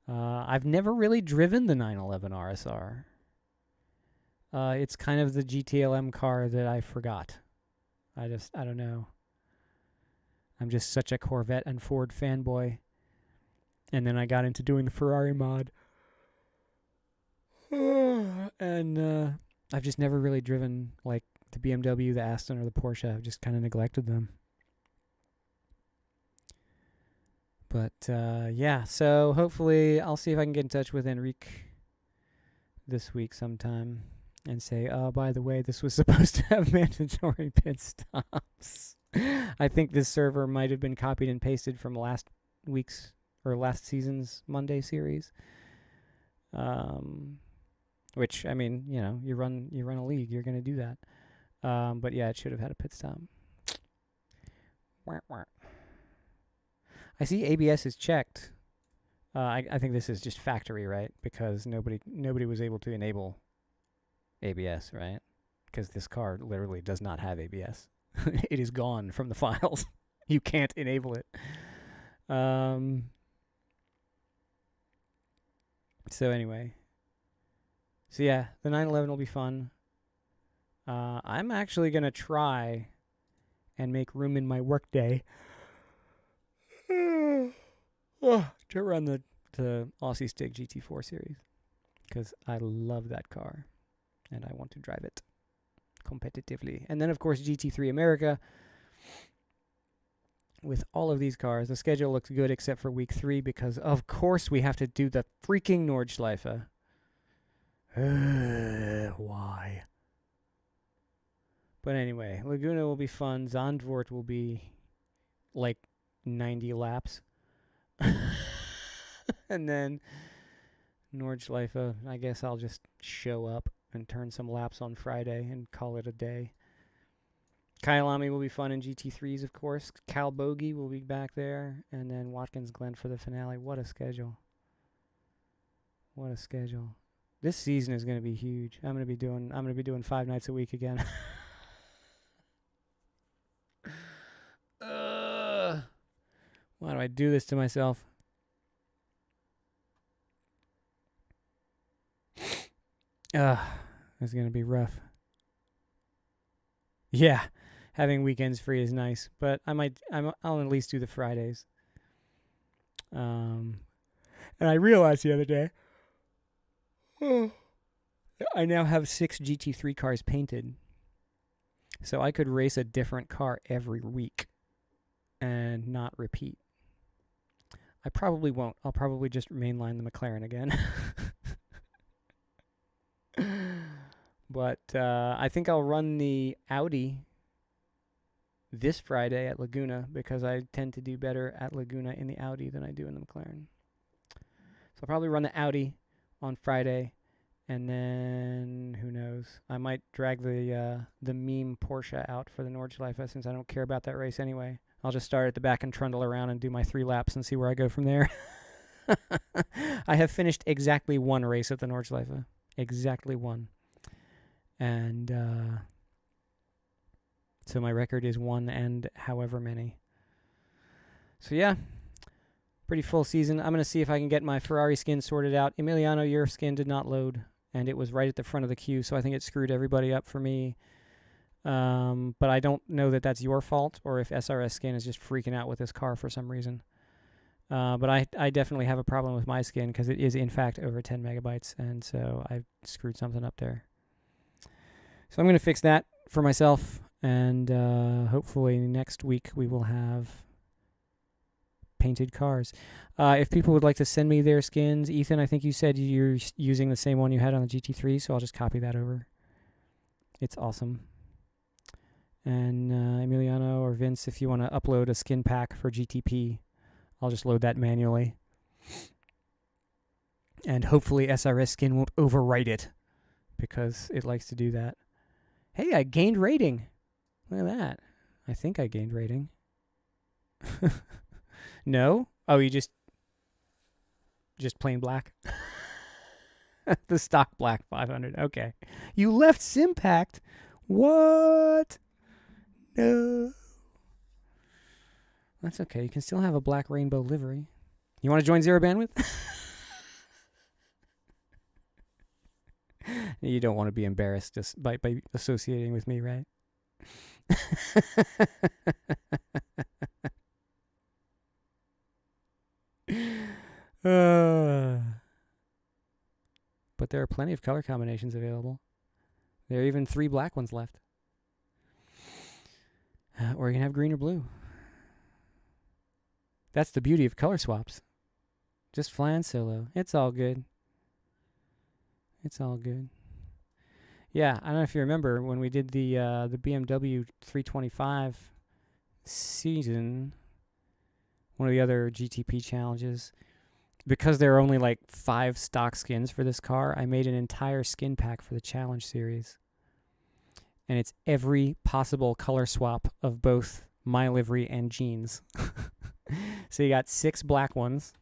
I've never really driven the 911 RSR. It's kind of the GTLM car that I forgot. I don't know. I'm just such a Corvette and Ford fanboy. And then I got into doing the Ferrari mod. And I've just never really driven like the BMW, the Aston, or the Porsche. I've just kind of neglected them. But yeah, so hopefully I'll see if I can get in touch with Enrique this week sometime and say, oh, by the way, this was supposed to have mandatory pit stops. I think this server might have been copied and pasted from last week's or last season's Monday series. Which, I mean, you run a league, you're going to do that. But yeah, it should have had a pit stop. I see ABS is checked. I think this is just factory, right? Because nobody was able to enable ABS, right? Because this car literally does not have ABS. It is gone from the files. You can't enable it. So anyway. So yeah, the 911 will be fun. I'm actually going to try and make room in my workday to run the Aussie Stick GT4 series. Because I love that car. And I want to drive it competitively. And then, of course, GT3 America. with all of these cars. The schedule looks good except for week 3 because, of course, we have to do the freaking Nordschleife. Why? But anyway, Laguna will be fun. Zandvoort will be like 90 laps. And then Nordschleife, I guess I'll just show up and turn some laps on Friday and call it a day. Kyalami will be fun in GT3s, of course. Cal Bogey will be back there. And then Watkins Glen for the finale. What a schedule. What a schedule. This season is going to be huge. I'm going to be doing 5 nights a week again. Why do I do this to myself? It's going to be rough. Yeah, having weekends free is nice, but I'll at least do the Fridays. And I realized the other day, I now have 6 GT3 cars painted. So I could race a different car every week and not repeat. I probably won't. I'll probably just mainline the McLaren again. But I think I'll run the Audi this Friday at Laguna because I tend to do better at Laguna in the Audi than I do in the McLaren. So I'll probably run the Audi on Friday, and then who knows? I might drag the meme Porsche out for the Nordschleife since I don't care about that race anyway. I'll just start at the back and trundle around and do my 3 laps and see where I go from there. I have finished exactly 1 race at the Nordschleife. Exactly 1. And so my record is 1 and however many. So yeah, pretty full season. I'm going to see if I can get my Ferrari skin sorted out. Emiliano, your skin did not load, and it was right at the front of the queue, so I think it screwed everybody up for me. But I don't know that that's your fault or if SRS skin is just freaking out with this car for some reason. But I definitely have a problem with my skin because it is, in fact, over 10 megabytes, and so I screwed something up there. So I'm going to fix that for myself, and hopefully next week we will have painted cars. If people would like to send me their skins, Ethan, I think you said you're using the same one you had on the GT3, so I'll just copy that over. It's awesome. And Emiliano or Vince, if you want to upload a skin pack for GTP, I'll just load that manually. And hopefully SRS skin won't overwrite it because it likes to do that. Hey, I gained rating. Look at that. I think I gained rating. No? Oh, you just plain black? The stock black 500. Okay. You left Simpact. What? No. That's okay. You can still have a black rainbow livery. You want to join Zero Bandwidth? You don't want to be embarrassed just by associating with me, right? But there are plenty of color combinations available. There are even 3 black ones left. Or you can have green or blue. That's the beauty of color swaps. Just flying solo. It's all good. It's all good. Yeah, I don't know if you remember when we did the BMW 325 season, one of the other GTP challenges, because there are only like 5 stock skins for this car, I made an entire skin pack for the challenge series. And it's every possible color swap of both my livery and Gene's. So you got 6 black ones.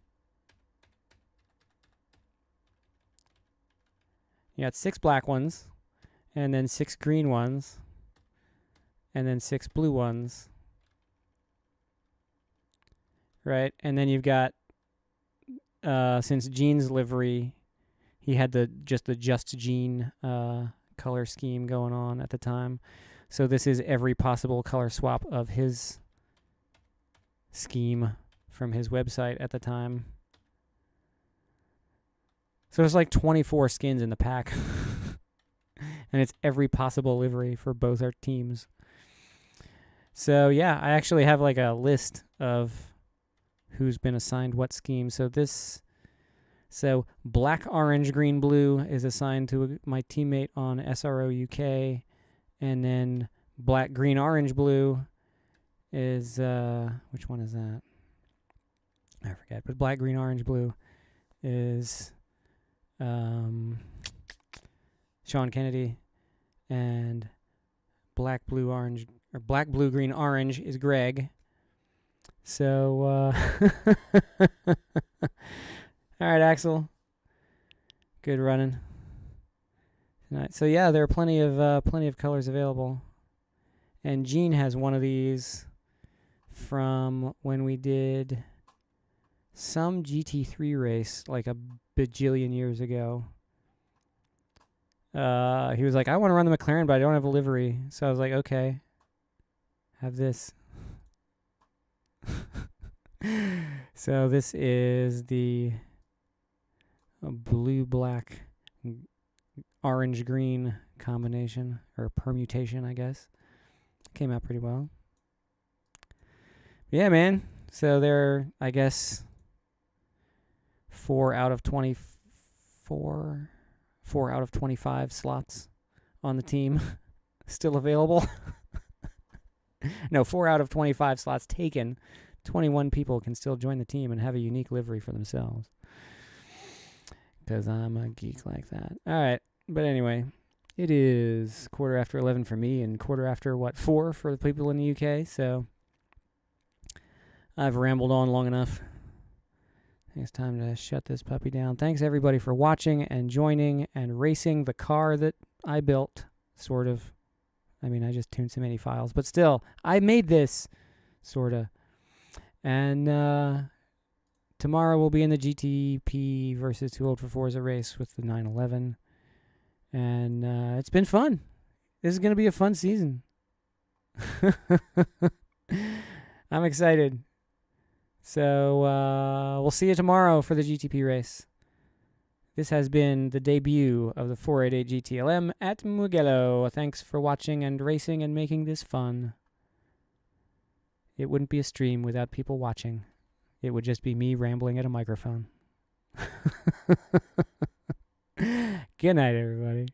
You got 6 black ones, and then 6 green ones, and then 6 blue ones. Right? And then you've got, since Gene's livery, he had the Just Gene color scheme going on at the time. So this is every possible color swap of his scheme from his website at the time. So there's like 24 skins in the pack. And it's every possible livery for both our teams. So yeah, I actually have like a list of who's been assigned what scheme. So black, orange, green, blue is assigned to my teammate on SRO UK, and then black, green, orange, blue is which one is that? I forget, but black, green, orange, blue is Sean Kennedy, and black, blue, orange, or black, blue, green, orange is Greg. So all right, Axel. Good running tonight. So yeah, there are plenty of colors available, and Gene has one of these from when we did some GT3 race like a bajillion years ago. He was like, I want to run the McLaren, but I don't have a livery. So I was like, okay, have this. So this is the blue, black, orange, green combination, or permutation, I guess. Came out pretty well. Yeah, man. So there are, I guess, 4 out of 25 slots on the team still available. No, 4 out of 25 slots taken. 21 people can still join the team and have a unique livery for themselves. Because I'm a geek like that. All right. But anyway, it is 11:15 for me and 4 for the people in the UK. So I've rambled on long enough. I think it's time to shut this puppy down. Thanks, everybody, for watching and joining and racing the car that I built, sort of. I mean, I just tuned some MIDI files. But still, I made this, sort of. And tomorrow we'll be in the GTP versus Too Old for Forza race with the 911. And it's been fun. This is going to be a fun season. I'm excited. So we'll see you tomorrow for the GTP race. This has been the debut of the 488 GTLM at Mugello. Thanks for watching and racing and making this fun. It wouldn't be a stream without people watching. It would just be me rambling at a microphone. Good night, everybody.